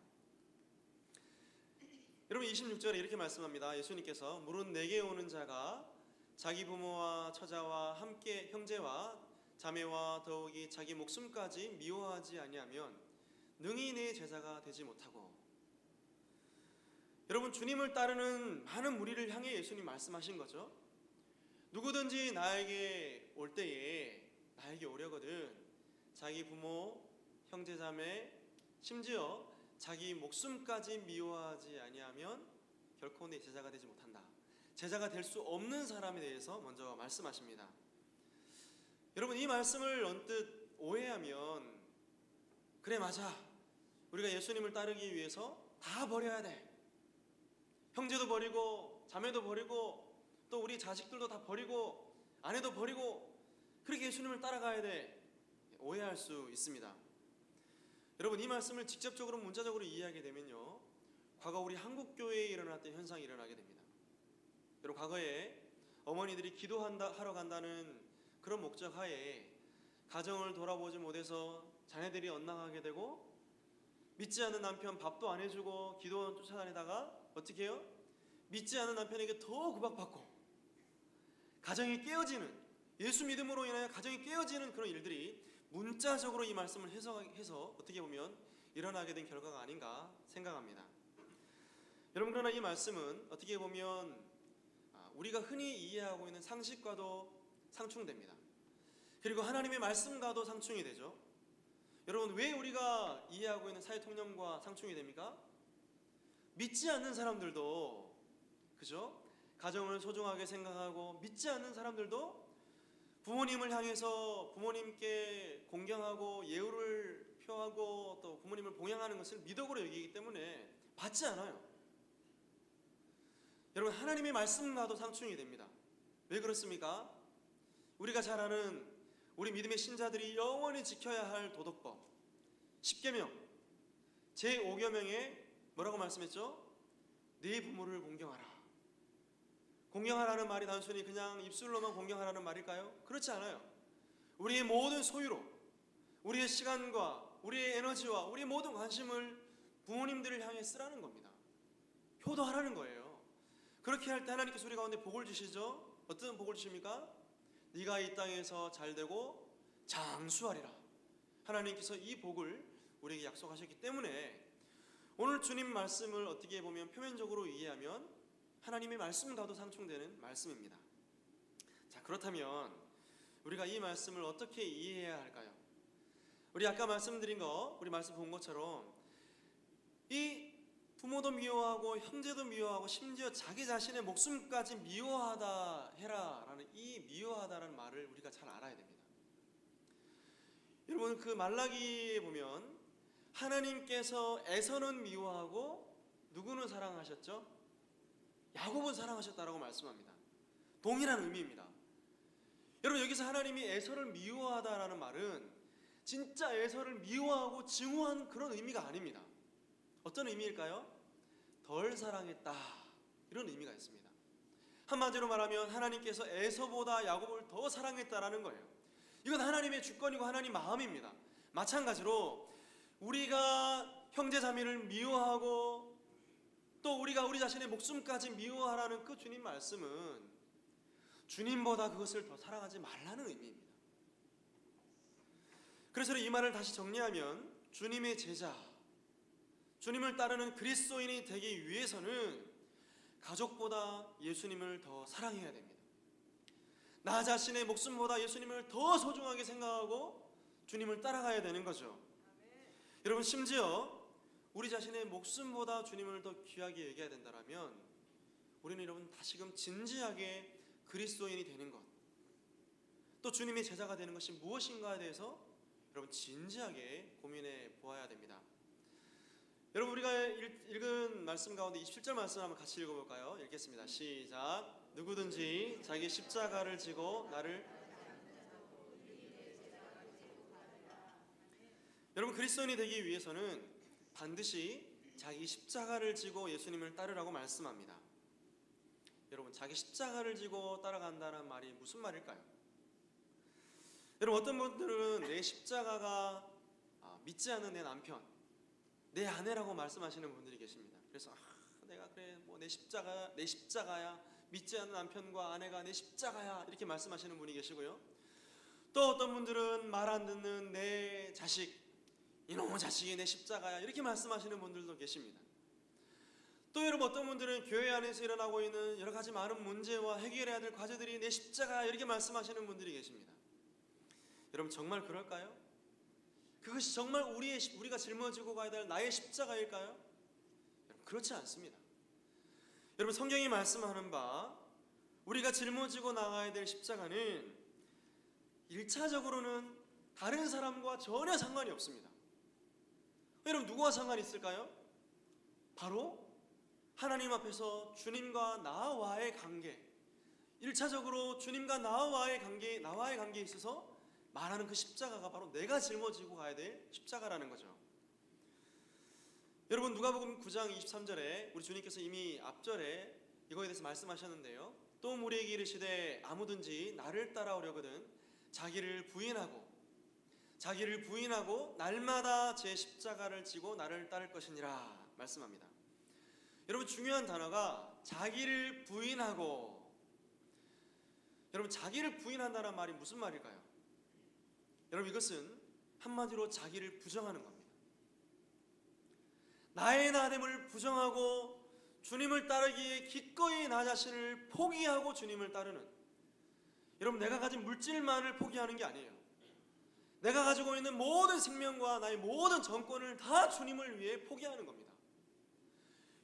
S5: 여러분, 26절에 이렇게 말씀합니다. 예수님께서 무릇 내게 오는 자가 자기 부모와 처자와 함께 형제와 자매와 더욱이 자기 목숨까지 미워하지 아니하면 능히 내 제자가 되지 못하고. 여러분, 주님을 따르는 많은 무리를 향해 예수님 말씀하신 거죠. 누구든지 나에게 올 때에 나에게 오려거든 자기 부모, 형제 자매, 심지어 자기 목숨까지 미워하지 아니하면 결코 내 제자가 되지 못한다. 제자가 될 수 없는 사람에 대해서 먼저 말씀하십니다. 여러분, 이 말씀을 언뜻 오해하면 그래, 맞아, 우리가 예수님을 따르기 위해서 다 버려야 돼. 형제도 버리고 자매도 버리고 또 우리 자식들도 다 버리고 아내도 버리고 그렇게 예수님을 따라가야 돼. 오해할 수 있습니다. 여러분, 이 말씀을 직접적으로 문자적으로 이해하게 되면요, 과거 우리 한국교회에 일어났던 현상이 일어나게 됩니다. 여러분, 과거에 어머니들이 기도하러 간다는 그런 목적 하에 가정을 돌아보지 못해서 자녀들이 엇나가게 되고 믿지 않는 남편 밥도 안 해주고 기도 쫓아다니다가 어떻게 해요? 믿지 않는 남편에게 더 구박받고 가정이 깨어지는, 예수 믿음으로 인하여 가정이 깨어지는 그런 일들이 문자적으로 이 말씀을 해석해서 어떻게 보면 일어나게 된 결과가 아닌가 생각합니다. 여러분, 그러나 이 말씀은 어떻게 보면 우리가 흔히 이해하고 있는 상식과도 상충됩니다. 그리고 하나님의 말씀과도 상충이 되죠. 여러분, 왜 우리가 이해하고 있는 사회통념과 상충이 됩니까? 믿지 않는 사람들도, 그죠? 가정을 소중하게 생각하고 믿지 않는 사람들도 부모님을 향해서 부모님께 공경하고 예우를 표하고 또 부모님을 봉양하는 것을 미덕으로 여기기 때문에 받지 않아요. 여러분, 하나님의 말씀과도 상충이 됩니다. 왜 그렇습니까? 우리가 잘 아는 우리 믿음의 신자들이 영원히 지켜야 할 도덕법 10계명 제5계명에 뭐라고 말씀했죠? 네 부모를 공경하라. 공경하라는 말이 단순히 그냥 입술로만 공경하라는 말일까요? 그렇지 않아요. 우리의 모든 소유로, 우리의 시간과 우리의 에너지와 우리의 모든 관심을 부모님들을 향해 쓰라는 겁니다. 효도하라는 거예요. 그렇게 할 때 하나님께서 우리 가운데 복을 주시죠. 어떤 복을 주십니까? 네가 이 땅에서 잘되고 장수하리라. 하나님께서 이 복을 우리에게 약속하셨기 때문에 오늘 주님 말씀을 어떻게 보면 표면적으로 이해하면 하나님의 말씀과도 상충되는 말씀입니다. 자, 그렇다면 우리가 이 말씀을 어떻게 이해해야 할까요? 우리 아까 말씀드린 거, 우리 말씀 본 것처럼 이 부모도 미워하고 형제도 미워하고 심지어 자기 자신의 목숨까지 미워하다 해라 라는 이 미워하다라는 말을 우리가 잘 알아야 됩니다. 여러분, 그 말라기에 보면 하나님께서 에서는 미워하고 누구는 사랑하셨죠? 야곱은 사랑하셨다라고 말씀합니다. 동일한 의미입니다. 여러분, 여기서 하나님이 에서를 미워하다라는 말은 진짜 에서를 미워하고 증오한 그런 의미가 아닙니다. 어떤 의미일까요? 덜 사랑했다, 이런 의미가 있습니다. 한마디로 말하면 하나님께서 에서보다 야곱을 더 사랑했다라는 거예요. 이건 하나님의 주권이고 하나님 마음입니다. 마찬가지로 우리가 형제자매를 미워하고 또 우리가 우리 자신의 목숨까지 미워하라는 그 주님 말씀은 주님보다 그것을 더 사랑하지 말라는 의미입니다. 그래서 이 말을 다시 정리하면 주님의 제자, 주님을 따르는 그리스도인이 되기 위해서는 가족보다 예수님을 더 사랑해야 됩니다. 나 자신의 목숨보다 예수님을 더 소중하게 생각하고 주님을 따라가야 되는 거죠. 여러분, 심지어 우리 자신의 목숨보다 주님을 더 귀하게 여겨야 된다면 우리는 여러분 다시금 진지하게 그리스도인이 되는 것, 또 주님의 제자가 되는 것이 무엇인가에 대해서 여러분 진지하게 고민해 보아야 됩니다. 여러분, 우리가 읽은 말씀 가운데 27절 말씀 한번 같이 읽어볼까요? 읽겠습니다. 시작. 누구든지 자기 십자가를 지고 나를. 여러분, 그리스도인이 되기 위해서는 반드시 자기 십자가를 지고 예수님을 따르라고 말씀합니다. 여러분, 자기 십자가를 지고 따라간다는 말이 무슨 말일까요? 여러분, 어떤 분들은 내 십자가가 믿지 않는 내 남편, 내 아내라고 말씀하시는 분들이 계십니다. 그래서 내가 그래 뭐 내 십자가야, 믿지 않는 남편과 아내가 내 십자가야, 이렇게 말씀하시는 분이 계시고요. 또 어떤 분들은 말 안 듣는 내 자식, 이놈의 자식이 내 십자가야, 이렇게 말씀하시는 분들도 계십니다. 또 여러분, 어떤 분들은 교회 안에서 일어나고 있는 여러 가지 많은 문제와 해결해야 될 과제들이 내 십자가야, 이렇게 말씀하시는 분들이 계십니다. 여러분, 정말 그럴까요? 그것이 정말 우리가 짊어지고 가야 될 나의 십자가일까요? 여러분, 그렇지 않습니다. 여러분, 성경이 말씀하는 바 우리가 짊어지고 나가야 될 십자가는 1차적으로는 다른 사람과 전혀 상관이 없습니다. 여러분, 누구와 상관이 있을까요? 바로 하나님 앞에서 주님과 나와의 관계, 1차적으로 주님과 나와의 관계에 있어서 말하는 그 십자가가 바로 내가 짊어지고 가야 될 십자가라는 거죠. 여러분, 누가복음 9장 23절에 우리 주님께서 이미 앞절에 이거에 대해서 말씀하셨는데요. 또 우리에게 이르시되 아무든지 나를 따라오려거든 자기를 부인하고 날마다 제 십자가를 지고 나를 따를 것이니라 말씀합니다. 여러분, 중요한 단어가 자기를 부인하고. 여러분, 자기를 부인한다는 말이 무슨 말일까요? 여러분, 이것은 한마디로 자기를 부정하는 겁니다. 나의 나됨을 부정하고 주님을 따르기에 기꺼이 나 자신을 포기하고 주님을 따르는, 여러분, 내가 가진 물질만을 포기하는 게 아니에요. 내가 가지고 있는 모든 생명과 나의 모든 정권을 다 주님을 위해 포기하는 겁니다.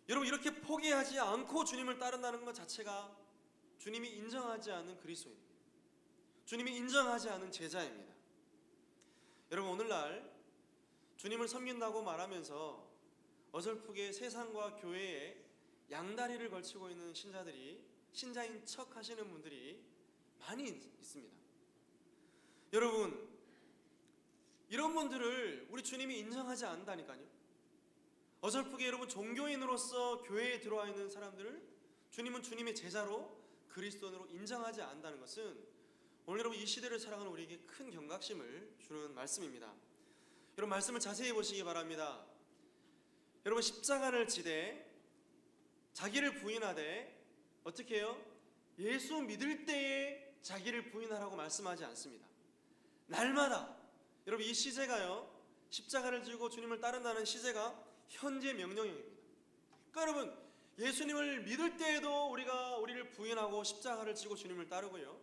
S5: 여러분, 이렇게 포기하지 않고 주님을 따른다는 것 자체가 주님이 인정하지 않는 그리스도입니다. 주님이 인정하지 않은 제자입니다. 여러분, 오늘날 주님을 섬긴다고 말하면서 어설프게 세상과 교회에 양다리를 걸치고 있는 신자인 척 하시는 분들이 많이 있습니다. 여러분, 이런 분들을 우리 주님이 인정하지 않는다니까요. 어설프게 여러분 종교인으로서 교회에 들어와 있는 사람들을 주님은 주님의 제자로 그리스도인으로 인정하지 않는다는 것은 오늘 여러분 이 시대를 살아가는 우리에게 큰 경각심을 주는 말씀입니다. 여러분, 말씀을 자세히 보시기 바랍니다. 여러분, 십자가를 지되 자기를 부인하되 어떻게 해요? 예수 믿을 때에 자기를 부인하라고 말씀하지 않습니다. 날마다. 여러분, 이 시제가요, 십자가를 지고 주님을 따른다는 시제가 현재 명령형입니다. 그러니까 여러분, 예수님을 믿을 때에도 우리를 부인하고 십자가를 지고 주님을 따르고요,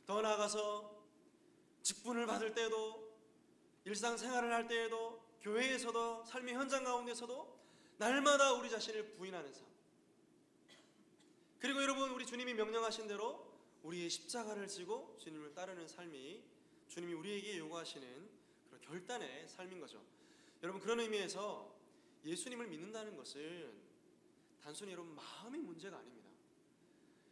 S5: 더 나아가서 직분을 받을 때에도, 일상생활을 할 때에도, 교회에서도, 삶의 현장 가운데서도 날마다 우리 자신을 부인하는 삶. 그리고 여러분, 우리 주님이 명령하신 대로 우리의 십자가를 지고 주님을 따르는 삶이 주님이 우리에게 요구하시는 그런 결단의 삶인 거죠. 여러분, 그런 의미에서 예수님을 믿는다는 것은 단순히 여러분 마음의 문제가 아닙니다.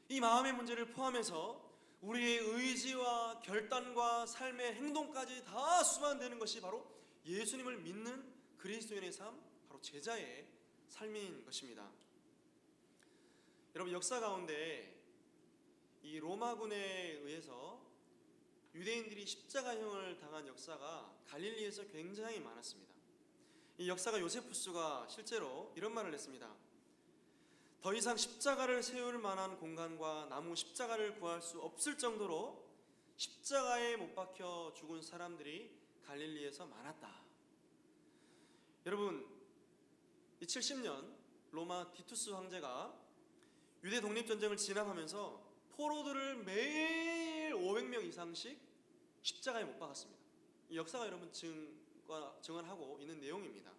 S5: 이 마음의 문제를 포함해서 우리의 의지와 결단과 삶의 행동까지 다 수반되는 것이 바로 예수님을 믿는 그리스도인의 삶, 바로 제자의 삶인 것입니다. 여러분, 역사 가운데 이 로마군에 의해서 유대인들이 십자가형을 당한 역사가 갈릴리에서 굉장히 많았습니다. 이 역사가 요세푸스가 실제로 이런 말을 했습니다. 더 이상 십자가를 세울 만한 공간과 나무 십자가를 구할 수 없을 정도로 십자가에 못 박혀 죽은 사람들이 갈릴리에서 많았다. 여러분, 이 70년 로마 티투스 황제가 유대 독립전쟁을 진압하면서 포로들을 매일 500명 이상씩 십자가에 못 박았습니다. 이 역사가 여러분 증언하고 있는 내용입니다.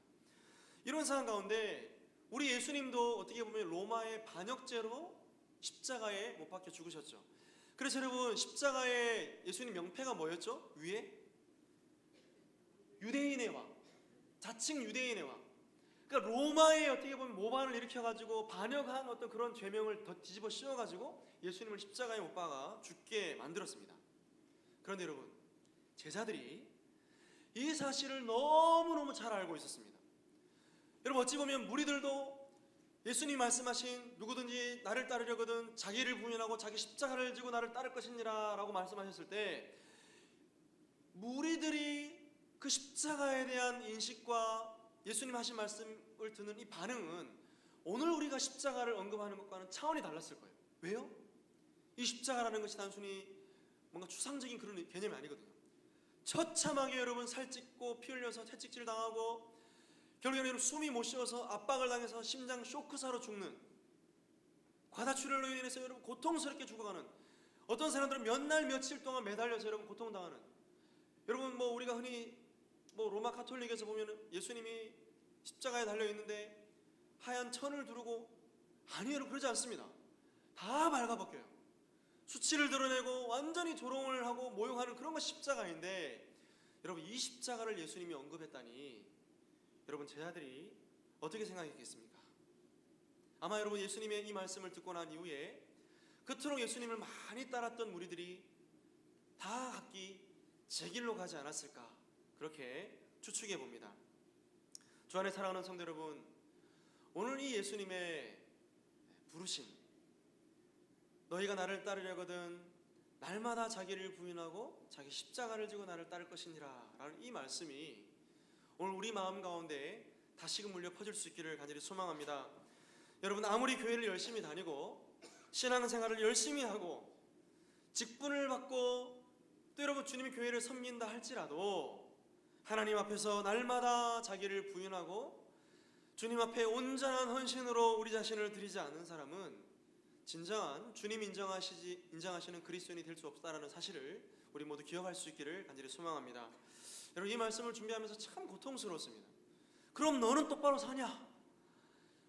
S5: 이런 상황 가운데 우리 예수님도 어떻게 보면 로마의 반역죄로 십자가에 못 박혀 죽으셨죠. 그래서 여러분, 십자가의 예수님 명패가 뭐였죠? 위에 유대인의 왕, 자칭 유대인의 왕. 그러니까 로마에 어떻게 보면 모반을 일으켜가지고 반역한 어떤 그런 죄명을 더 뒤집어 씌워가지고 예수님을 십자가에 못 박아 죽게 만들었습니다. 그런데 여러분, 제자들이 이 사실을 너무너무 잘 알고 있었습니다. 여러분, 어찌 보면 무리들도 예수님이 말씀하신 누구든지 나를 따르려거든 자기를 부인하고 자기 십자가를 지고 나를 따를 것이니라 라고 말씀하셨을 때 무리들이 그 십자가에 대한 인식과 예수님 하신 말씀을 듣는 이 반응은 오늘 우리가 십자가를 언급하는 것과는 차원이 달랐을 거예요. 왜요? 이 십자가라는 것이 단순히 뭔가 추상적인 그런 개념이 아니거든요. 처참하게 여러분 살찢고 피 흘려서 채찍질 당하고 결국에는 숨이 못 쉬어서 압박을 당해서 심장 쇼크사로 죽는, 과다출혈로 인해서 여러분 고통스럽게 죽어가는, 어떤 사람들은 몇 날 며칠 동안 매달려서 여러분 고통당하는, 여러분 뭐 우리가 흔히 뭐 로마 가톨릭에서 보면 예수님이 십자가에 달려 있는데 하얀 천을 두르고, 아니요, 여러분 그러지 않습니다. 다 발가벗겨요. 수치를 드러내고 완전히 조롱을 하고 모욕하는 그런 것이 십자가인데, 여러분 이 십자가를 예수님이 언급했다니 여러분 제자들이 어떻게 생각했겠습니까? 아마 여러분 예수님의 이 말씀을 듣고 난 이후에 그토록 예수님을 많이 따랐던 무리들이 다 각기 제 길로 가지 않았을까, 그렇게 추측해 봅니다. 주 안에 사랑하는 성도 여러분, 오늘 이 예수님의 부르심, 너희가 나를 따르려거든 날마다 자기를 부인하고 자기 십자가를 지고 나를 따를 것이니라 라는 이 말씀이 오늘 우리 마음 가운데 다시금 울려 퍼질 수 있기를 간절히 소망합니다. 여러분, 아무리 교회를 열심히 다니고 신앙생활을 열심히 하고 직분을 받고 또 여러분 주님의 교회를 섬긴다 할지라도 하나님 앞에서 날마다 자기를 부인하고 주님 앞에 온전한 헌신으로 우리 자신을 드리지 않는 사람은 진정한 주님 인정하시는 그리스도인이 될 수 없다라는 사실을 우리 모두 기억할 수 있기를 간절히 소망합니다. 여러분, 이 말씀을 준비하면서 참 고통스러웠습니다. 그럼 너는 똑바로 사냐?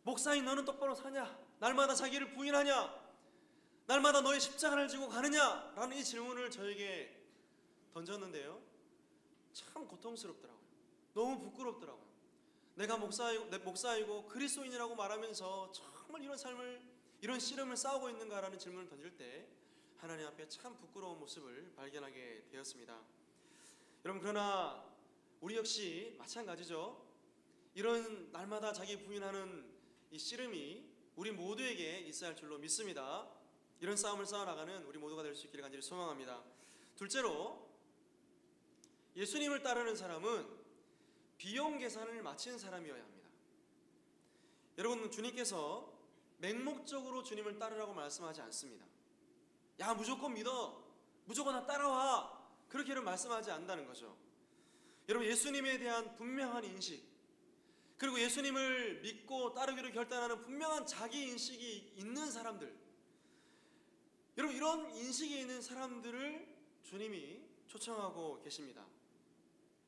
S5: 목사인 너는 똑바로 사냐? 날마다 자기를 부인하냐? 날마다 너의 십자가를 지고 가느냐? 라는 이 질문을 저에게 던졌는데요, 참 고통스럽더라고요. 너무 부끄럽더라고요. 내가 목사이고 그리스도인이라고 말하면서 정말 이런 삶을, 이런 씨름을 싸우고 있는가라는 질문을 던질 때 하나님 앞에 참 부끄러운 모습을 발견하게 되었습니다. 여러분, 그러나 우리 역시 마찬가지죠. 이런 날마다 자기 부인하는 이 씨름이 우리 모두에게 있어야 할 줄로 믿습니다. 이런 싸움을 싸워나가는 우리 모두가 될 수 있기를 간절히 소망합니다. 둘째로, 예수님을 따르는 사람은 비용 계산을 마친 사람이어야 합니다. 여러분, 주님께서 맹목적으로 주님을 따르라고 말씀하지 않습니다. 야, 무조건 믿어, 무조건 나 따라와, 그렇게는 말씀하지 않는다는 거죠. 여러분, 예수님에 대한 분명한 인식, 그리고 예수님을 믿고 따르기로 결단하는 분명한 자기 인식이 있는 사람들, 여러분 이런 인식이 있는 사람들을 주님이 초청하고 계십니다.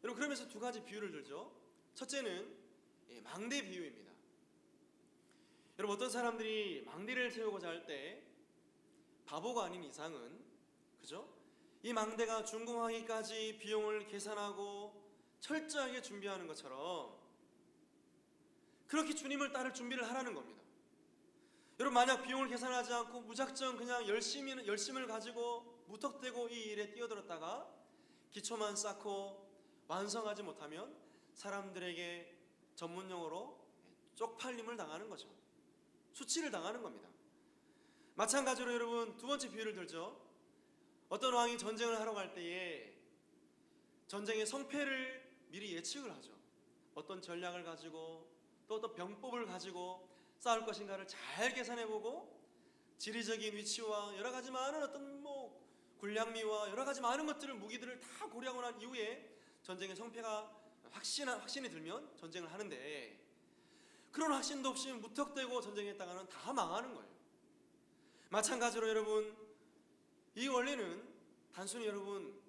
S5: 여러분, 그러면서 두 가지 비유를 들죠. 첫째는 망대 비유입니다. 여러분, 어떤 사람들이 망대를 세우고자 할 때 바보가 아닌 이상은, 그죠? 이 망대가 준공하기까지 비용을 계산하고 철저하게 준비하는 것처럼 그렇게 주님을 따를 준비를 하라는 겁니다. 여러분 만약 비용을 계산하지 않고 무작정 그냥 열심을 가지고 무턱대고 이 일에 뛰어들었다가 기초만 쌓고 완성하지 못하면 사람들에게 전문용어로 쪽팔림을 당하는 거죠. 수치를 당하는 겁니다. 마찬가지로 여러분 두 번째 비유를 들죠. 어떤 왕이 전쟁을 하러 갈 때에 전쟁의 성패를 미리 예측을 하죠. 어떤 전략을 가지고 또 어떤 병법을 가지고 싸울 것인가를 잘 계산해보고 지리적인 위치와 여러 가지 많은 어떤 군량미와 여러 가지 많은 것들을 무기들을 다 고려하고 난 이후에 전쟁의 성패가 확신이 들면 전쟁을 하는데 그런 확신도 없이 무턱대고 전쟁에 했다가는 다 망하는 거예요. 마찬가지로 여러분 이 원리는 단순히 여러분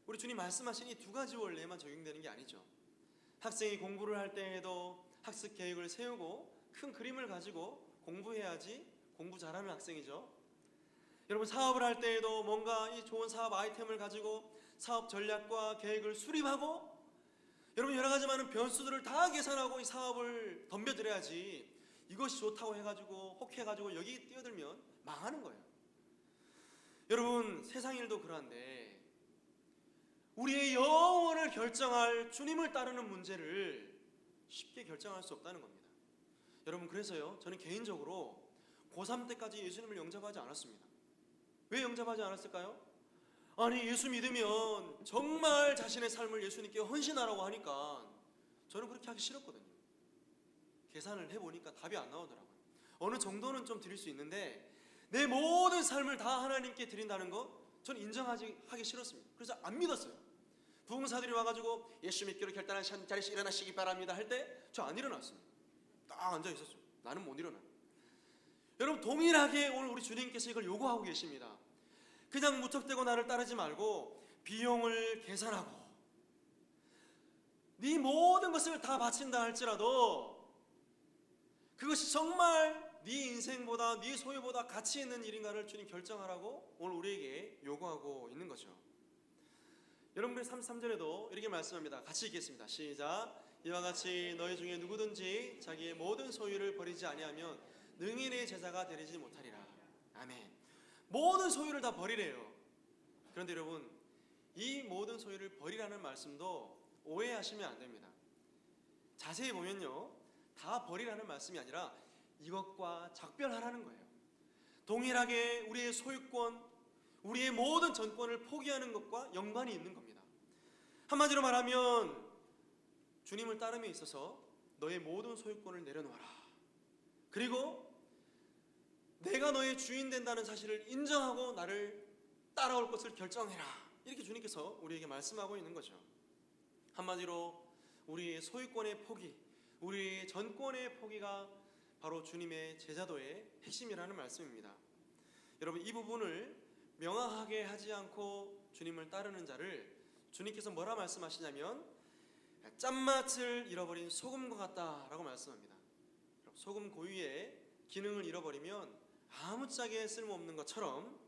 S5: 우리 주님 말씀하신 이 두 가지 원리에만 적용되는 게 아니죠. 학생이 공부를 할 때에도 학습 계획을 세우고 큰 그림을 가지고 공부해야지 공부 잘하는 학생이죠. 여러분 사업을 할 때에도 뭔가 이 좋은 사업 아이템을 가지고 사업 전략과 계획을 수립하고 여러분 여러 가지 많은 변수들을 다 계산하고 이 사업을 덤벼들어야지 이것이 좋다고 해가지고 혹해가지고 여기 뛰어들면 망하는 거예요. 여러분 세상 일도 그러한데 우리의 영혼을 결정할 주님을 따르는 문제를 쉽게 결정할 수 없다는 겁니다. 여러분 그래서요 저는 개인적으로 고3 때까지 예수님을 영접하지 않았습니다. 왜 영접하지 않았을까요? 아니 예수 믿으면 정말 자신의 삶을 예수님께 헌신하라고 하니까 저는 그렇게 하기 싫었거든요. 계산을 해보니까 답이 안 나오더라고요. 어느 정도는 좀 드릴 수 있는데 내 모든 삶을 다 하나님께 드린다는 거 저는 하기 싫었습니다. 그래서 안 믿었어요. 부흥사들이 와가지고 예수 믿기로 결단한 자리에서 일어나시기 바랍니다 할 때 저 안 일어났습니다. 딱 앉아 있었죠. 나는 못 일어나. 여러분 동일하게 오늘 우리 주님께서 이걸 요구하고 계십니다. 그냥 무턱대고 나를 따르지 말고 비용을 계산하고 네 모든 것을 다 바친다 할지라도 그것이 정말 네 인생보다 네 소유보다 가치 있는 일인가를 주님 결정하라고 오늘 우리에게 요구하고 있는 거죠. 여러분 33절에도 이렇게 말씀합니다. 같이 읽겠습니다. 시작. 이와 같이 너희 중에 누구든지 자기의 모든 소유를 버리지 아니하면 능히 내 제자가 되리지 못하리라. 아멘. 모든 소유를 다 버리래요. 그런데 여러분 이 모든 소유를 버리라는 말씀도 오해하시면 안 됩니다. 자세히 보면요 다 버리라는 말씀이 아니라 이것과 작별하라는 거예요. 동일하게 우리의 소유권, 우리의 모든 전권을 포기하는 것과 연관이 있는 겁니다. 한마디로 말하면 주님을 따름에 있어서 너의 모든 소유권을 내려놓아라. 그리고 내가 너의 주인 된다는 사실을 인정하고 나를 따라올 것을 결정해라. 이렇게 주님께서 우리에게 말씀하고 있는 거죠. 한마디로 우리의 소유권의 포기, 우리의 전권의 포기가 바로 주님의 제자도의 핵심이라는 말씀입니다. 여러분 이 부분을 명확하게 하지 않고 주님을 따르는 자를 주님께서 뭐라 말씀하시냐면 짠맛을 잃어버린 소금과 같다라고 말씀합니다. 소금 고유의 기능을 잃어버리면 아무짝에 쓸모없는 것처럼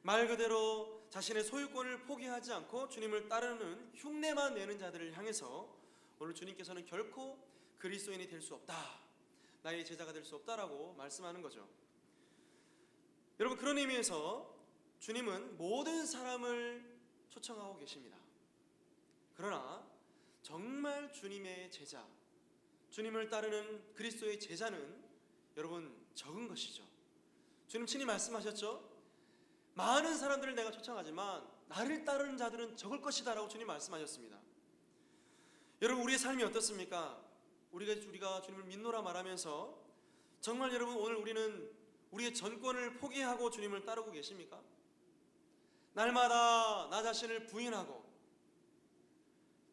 S5: 말 그대로 자신의 소유권을 포기하지 않고 주님을 따르는 흉내만 내는 자들을 향해서 오늘 주님께서는 결코 그리스도인이 될 수 없다, 나의 제자가 될 수 없다라고 말씀하는 거죠. 여러분 그런 의미에서 주님은 모든 사람을 초청하고 계십니다. 그러나 정말 주님의 제자, 주님을 따르는 그리스도의 제자는 여러분 적은 것이죠. 주님 친히 말씀하셨죠. 많은 사람들을 내가 초청하지만 나를 따르는 자들은 적을 것이다 라고 주님 말씀하셨습니다. 여러분 우리의 삶이 어떻습니까? 우리가 주님을 믿노라 말하면서 정말 여러분 오늘 우리는 우리의 전권을 포기하고 주님을 따르고 계십니까? 날마다 나 자신을 부인하고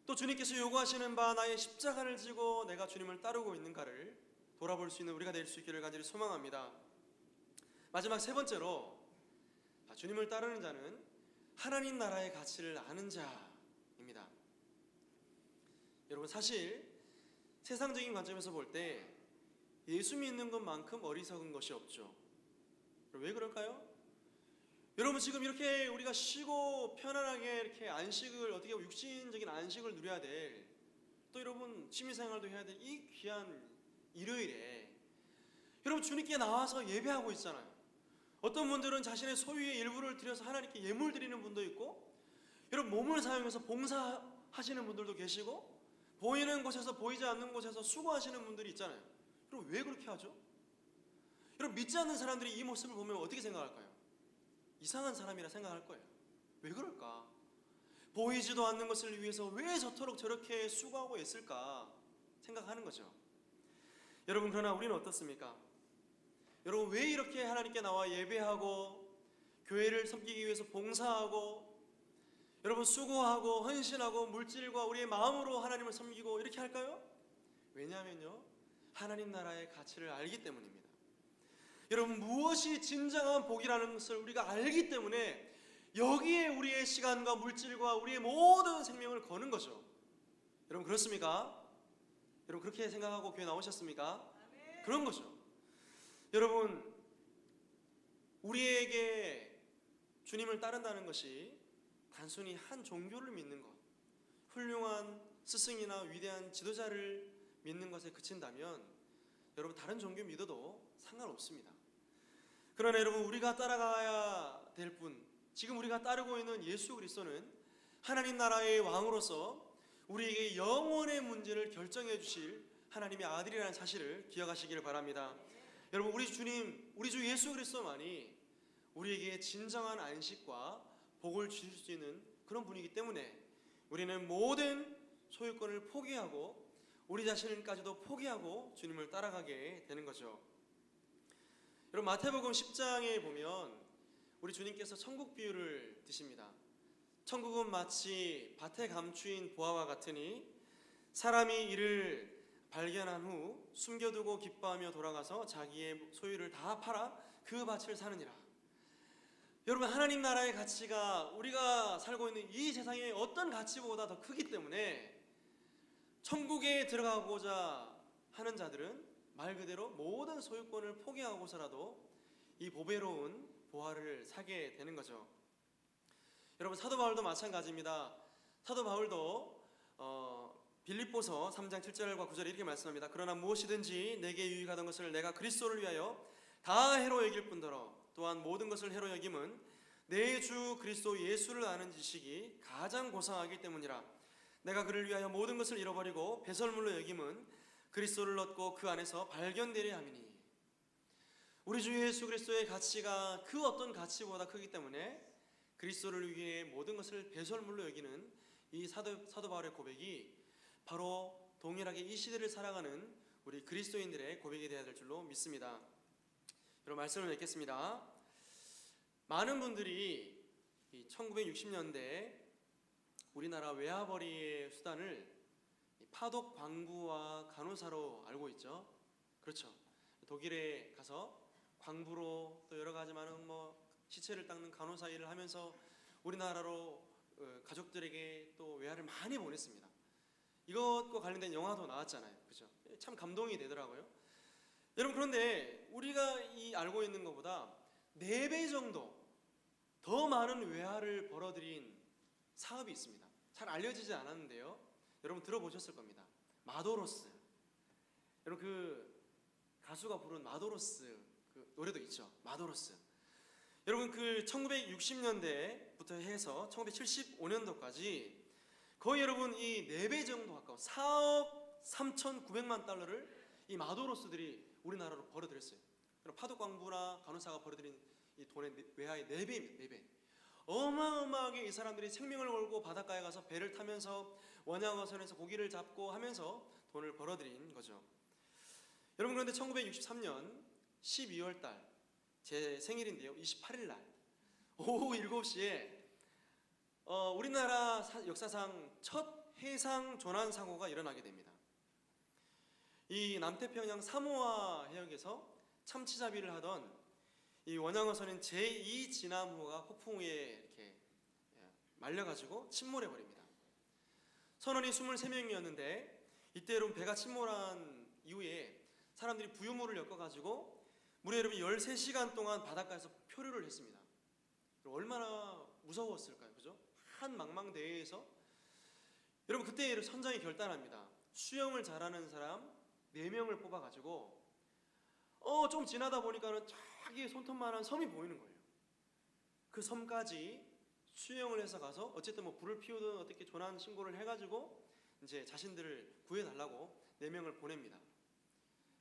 S5: 또 주님께서 요구하시는 바 나의 십자가를 지고 내가 주님을 따르고 있는가를 돌아볼 수 있는 우리가 될 수 있기를 간절히 소망합니다. 마지막 세 번째로 주님을 따르는 자는 하나님 나라의 가치를 아는 자입니다. 여러분 사실 세상적인 관점에서 볼 때 예수 믿는 것만큼 어리석은 것이 없죠. 왜 그럴까요? 여러분 지금 이렇게 우리가 쉬고 편안하게 이렇게 안식을 어떻게 보면 육신적인 안식을 누려야 될, 또 여러분 취미생활도 해야 될 이 귀한 일요일에 여러분 주님께 나와서 예배하고 있잖아요. 어떤 분들은 자신의 소유의 일부를 들여서 하나님께 예물 드리는 분도 있고, 여러분 몸을 사용해서 봉사하시는 분들도 계시고, 보이는 곳에서 보이지 않는 곳에서 수고하시는 분들이 있잖아요. 여러분 왜 그렇게 하죠? 여러분 믿지 않는 사람들이 이 모습을 보면 어떻게 생각할까요? 이상한 사람이라 생각할 거예요. 왜 그럴까? 보이지도 않는 것을 위해서 왜 저토록 저렇게 수고하고 있을까 생각하는 거죠. 여러분 그러나 우리는 어떻습니까? 여러분 왜 이렇게 하나님께 나와 예배하고 교회를 섬기기 위해서 봉사하고 여러분 수고하고 헌신하고 물질과 우리의 마음으로 하나님을 섬기고 이렇게 할까요? 왜냐하면요, 하나님 나라의 가치를 알기 때문입니다. 여러분 무엇이 진정한 복이라는 것을 우리가 알기 때문에 여기에 우리의 시간과 물질과 우리의 모든 생명을 거는 거죠. 여러분 그렇습니까? 여러분 그렇게 생각하고 교회 나오셨습니까? 그런 거죠. 여러분 우리에게 주님을 따른다는 것이 단순히 한 종교를 믿는 것, 훌륭한 스승이나 위대한 지도자를 믿는 것에 그친다면 여러분 다른 종교 믿어도 상관없습니다. 그러나 여러분 우리가 따라가야 될 분, 지금 우리가 따르고 있는 예수 그리스도는 하나님 나라의 왕으로서 우리에게 영원의 문제를 결정해 주실 하나님의 아들이라는 사실을 기억하시기를 바랍니다. 여러분 우리 주님, 우리 주 예수 그리스도만이 우리에게 진정한 안식과 복을 주실 수 있는 그런 분이기 때문에 우리는 모든 소유권을 포기하고 우리 자신까지도 포기하고 주님을 따라가게 되는 거죠. 여러분 마태복음 10장에 보면 우리 주님께서 천국 비유를 드십니다. 천국은 마치 밭에 감추인 보화와 같으니 사람이 이를 발견한 후 숨겨두고 기뻐하며 돌아가서 자기의 소유를 다 팔아 그 밭을 사느니라. 여러분 하나님 나라의 가치가 우리가 살고 있는 이 세상의 어떤 가치보다 더 크기 때문에 천국에 들어가고자 하는 자들은 말 그대로 모든 소유권을 포기하고서라도 이 보배로운 보화를 사게 되는 거죠. 여러분 사도 바울도 마찬가지입니다. 사도 바울도 빌립보서 3장 7절과 9절에 이렇게 말씀합니다. 그러나 무엇이든지 내게 유익하던 것을 내가 그리스도를 위하여 다 해로 여길 뿐더러 또한 모든 것을 해로 여김은 내 주 그리스도 예수를 아는 지식이 가장 고상하기 때문이라. 내가 그를 위하여 모든 것을 잃어버리고 배설물로 여김은 그리스도를 얻고 그 안에서 발견되려 함이니. 우리 주 예수 그리스도의 가치가 그 어떤 가치보다 크기 때문에 그리스도를 위해 모든 것을 배설물로 여기는 이 사도 바울의 고백이 바로 동일하게 이 시대를 살아가는 우리 그리스도인들의 고백이 되어야 될 줄로 믿습니다. 여러분 말씀을 읽겠습니다. 많은 분들이 1960년대 우리나라 외화벌이의 수단을 파독 광부와 간호사로 알고 있죠. 그렇죠. 독일에 가서 광부로 또 여러 가지 많은 시체를 닦는 간호사 일을 하면서 우리나라로 가족들에게 또 외화를 많이 보냈습니다. 이것과 관련된 영화도 나왔잖아요. 그렇죠. 참 감동이 되더라고요. 여러분 그런데 우리가 알고 있는 것보다 4배 정도 더 많은 외화를 벌어들인 사업이 있습니다. 잘 알려지지 않았는데요. 여러분 들어보셨을 겁니다. 마도로스. 여러분 그 가수가 부른 마도로스 그 노래도 있죠. 마도로스. 여러분 그 1960년대부터 해서 1975년도까지 거의 여러분 이 4배 정도 가까운 4억 3,900만 달러를 이 마도로스들이 우리나라로 벌어들였어요. 그럼 파독광부나 간호사가 벌어들인 이 돈의 외화의 4배입니다. 4배. 어마어마하게 이 사람들이 생명을 걸고 바닷가에 가서 배를 타면서 원양어선에서 고기를 잡고 하면서 돈을 벌어들인 거죠. 여러분 그런데 1963년 12월 달 제 생일인데요. 28일 날 오후 7시에 우리나라 역사상 첫 해상 조난 사고가 일어나게 됩니다. 이 남태평양 사모아 해역에서 참치잡이를 하던 이 원양어선인 제2 진암호가 폭풍 우에 이렇게 말려가지고 침몰해 버립니다. 선원이 23명이었는데 이때 여러분 배가 침몰한 이후에 사람들이 부유물을 엮어가지고 무려 여러분 13시간 동안 바닷가에서 표류를 했습니다. 얼마나 무서웠을까요? 그죠? 한 망망대해에서 여러분 그때 선장이 결단합니다. 수영을 잘하는 사람 4명을 뽑아가지고 좀 지나다 보니까는 저기 손톱만한 섬이 보이는 거예요. 그 섬까지 수영을 해서 가서 어쨌든 뭐 불을 피우든 어떻게 조난 신고를 해가지고 이제 자신들을 구해달라고 4명을 보냅니다.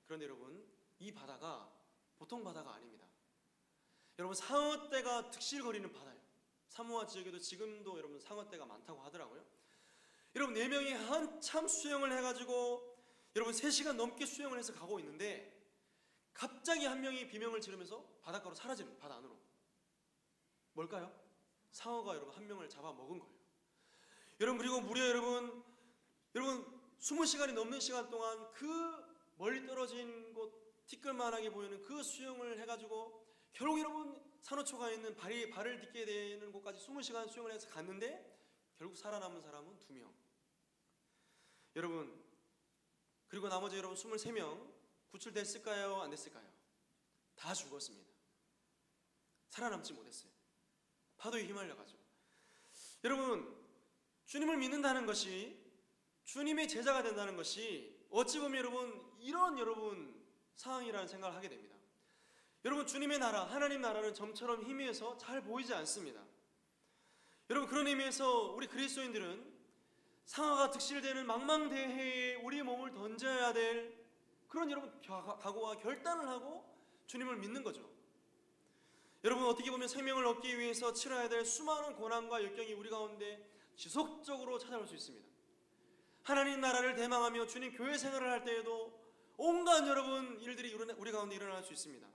S5: 그런데 여러분, 이 바다가 보통 바다가 아닙니다. 여러분, 상어떼가 득실거리는 바다예요. 사모아 지역에도 지금도 여러분 상어떼가 많다고 하더라고요. 여러분, 4명이 한참 수영을 해가지고 여러분 3시간 넘게 수영을 해서 가고 있는데 갑자기 한 명이 비명을 지르면서 바닷가로 사라지는, 바다 안으로. 뭘까요? 상어가 여러분 한 명을 잡아먹은 거예요. 여러분, 그리고 무려 여러분 20시간이 넘는 시간 동안 그 멀리 떨어진 곳 티끌만하게 보이는 그 수영을 해가지고 결국 여러분 산호초가 있는 발을 딛게 되는 곳까지 20시간 수영을 해서 갔는데 결국 살아남은 사람은 2명. 여러분, 그리고 나머지 여러분 23명 구출됐을까요? 안 됐을까요? 다 죽었습니다. 살아남지 못했어요. 파도에 휘말려가지고. 여러분, 주님을 믿는다는 것이, 주님의 제자가 된다는 것이 어찌 보면 여러분 이런 상황이라는 생각을 하게 됩니다. 여러분, 주님의 나라, 하나님 나라는 점처럼 희미해서 잘 보이지 않습니다. 여러분, 그런 의미에서 우리 그리스도인들은 상하가 득실되는 망망대해에 우리의 몸을 던져야 될 그런 여러분 각오와 결단을 하고 주님을 믿는 거죠. 여러분, 어떻게 보면 생명을 얻기 위해서 치러야 될 수많은 고난과 역경이 우리 가운데 지속적으로 찾아올 수 있습니다. 하나님 나라를 대망하며 주님 교회 생활을 할 때에도 온갖 여러분 일들이 우리 가운데 일어날 수 있습니다.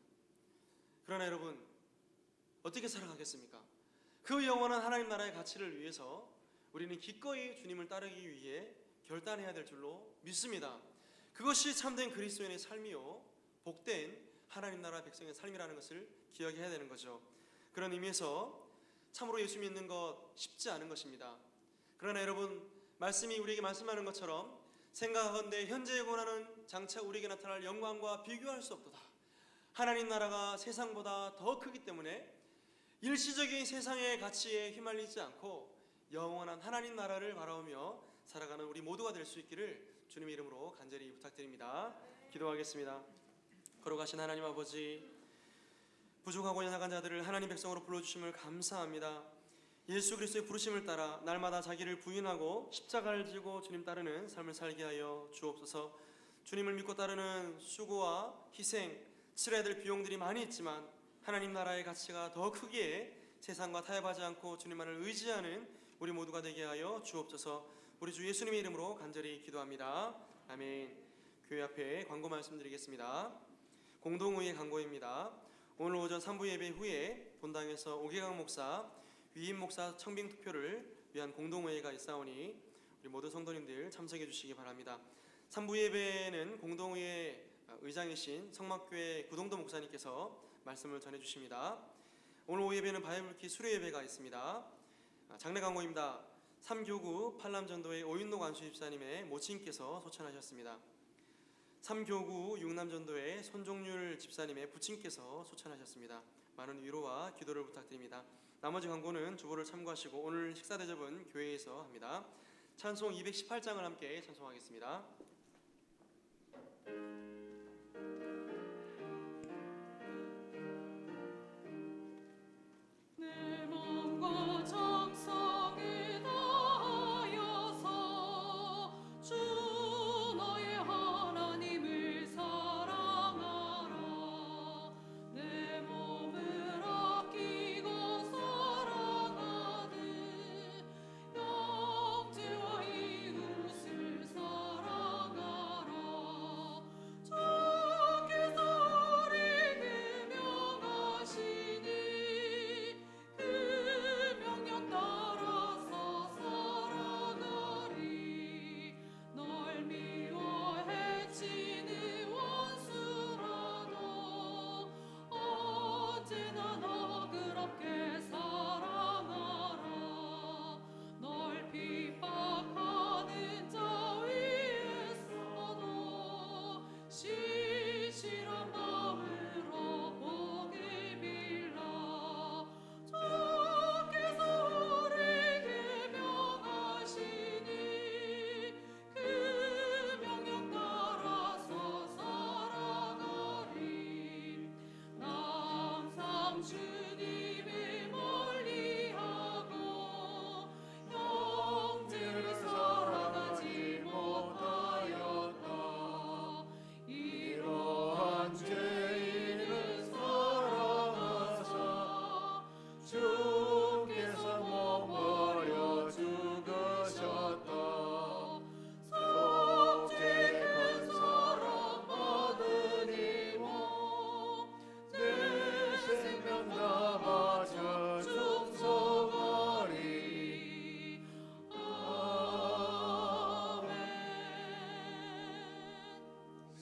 S5: 그러나 여러분, 어떻게 살아가겠습니까? 그 영원한 하나님 나라의 가치를 위해서 우리는 기꺼이 주님을 따르기 위해 결단해야 될 줄로 믿습니다. 그것이 참된 그리스도인의 삶이요 복된 하나님 나라 백성의 삶이라는 것을 기억해야 되는 거죠. 그런 의미에서 참으로 예수 믿는 것 쉽지 않은 것입니다. 그러나 여러분, 말씀이 우리에게 말씀하는 것처럼 생각하건대 현재의 고난은 장차 우리에게 나타날 영광과 비교할 수 없도다. 하나님 나라가 세상보다 더 크기 때문에 일시적인 세상의 가치에 휘말리지 않고 영원한 하나님 나라를 바라보며 살아가는 우리 모두가 될 수 있기를 주님의 이름으로 간절히 부탁드립니다. 기도하겠습니다. 걸어가신 하나님 아버지, 부족하고 연약한 자들을 하나님 백성으로 불러주심을 감사합니다. 예수 그리스도의 부르심을 따라 날마다 자기를 부인하고 십자가를 지고 주님 따르는 삶을 살게 하여 주옵소서. 주님을 믿고 따르는 수고와 희생, 치러야 될 비용들이 많이 있지만 하나님 나라의 가치가 더 크기에 세상과 타협하지 않고 주님만을 의지하는 우리 모두가 되게 하여 주옵소서. 우리 주 예수님의 이름으로 간절히 기도합니다. 아멘. 교회 앞에 광고 말씀드리겠습니다. 공동의회 광고입니다. 오늘 오전 3부 예배 후에 본당에서 오계강 목사, 위임 목사 청빙 투표를 위한 공동회의가 있사오니 우리 모든 성도님들 참석해 주시기 바랍니다. 3부 예배는 공동회의 의장이신 성막교회 구동도 목사님께서 말씀을 전해 주십니다. 오늘 오후 예배는 바이블키 수료 예배가 있습니다. 장례 광고입니다. 3교구 팔남전도의 오윤노 관수 집사님의 모친께서 소천하셨습니다. 3교구 육남전도의 손종률 집사님의 부친께서 소천하셨습니다. 많은 위로와 기도를 부탁드립니다. 나머지 광고는 주보를 참고하시고 오늘 식사 대접은 교회에서 합니다. 찬송 218장을 함께 찬송하겠습니다.
S3: 내 마음과 정성을 다하여서 주 너의 하나님을 사랑하라. 내 몸을 아끼고 사랑하듯 형제와 이웃을 사랑하라. 주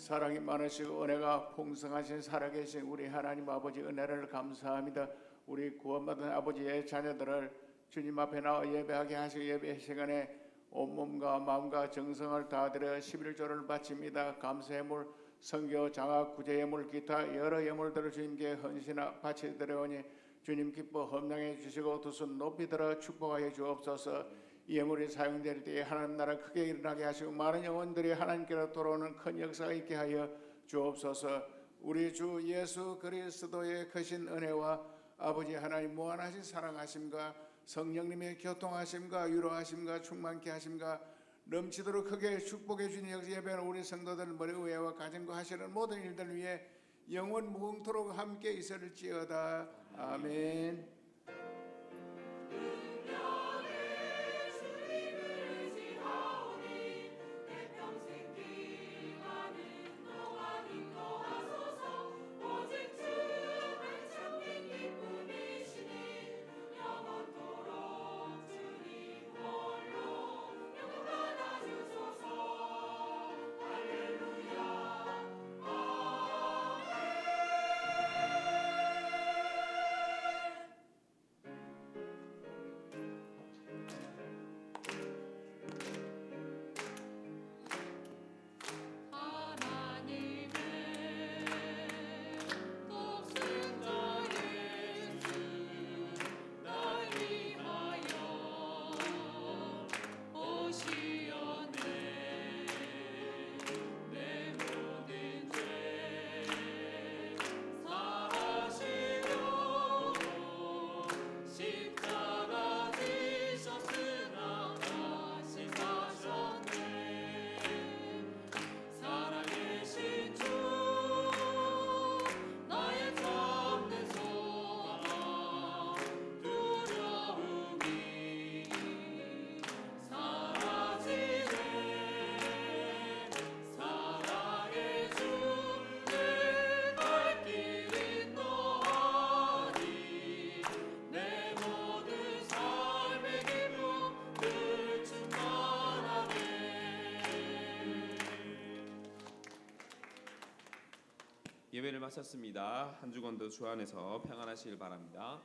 S6: 사랑이 많으시고 은혜가 풍성하신 살아계신 우리 하나님 아버지 은혜를 감사합니다. 우리 구원받은 아버지의 자녀들을 주님 앞에 나와 예배하게 하시고 예배 시간에 온몸과 마음과 정성을 다드려 11조를 바칩니다. 감사의물, 성교, 장학, 구제 예물, 기타 여러 예물들을 주님께 헌신하 바치드려오니 주님 기뻐 헌당해 주시고 두 손 높이 들어 축복하여 주옵소서. 이 예물이 사용될 때에 하나님 나라 크게 일어나게 하시고 많은 영혼들이 하나님께로 돌아오는 큰 역사가 있게 하여 주옵소서. 우리 주 예수 그리스도의 크신 은혜와 아버지 하나님 무한하신 사랑하심과 성령님의 교통하심과 위로하심과 충만케 하심과 넘치도록 크게 축복해 주신 예배는 우리 성도들 머리 위에와 가정과 하시는 모든 일들 위해 영원 무궁토록 함께 있을지어다. 아멘.
S2: 예배를 마쳤습니다. 한 주간도 주 안에서 평안하시길 바랍니다.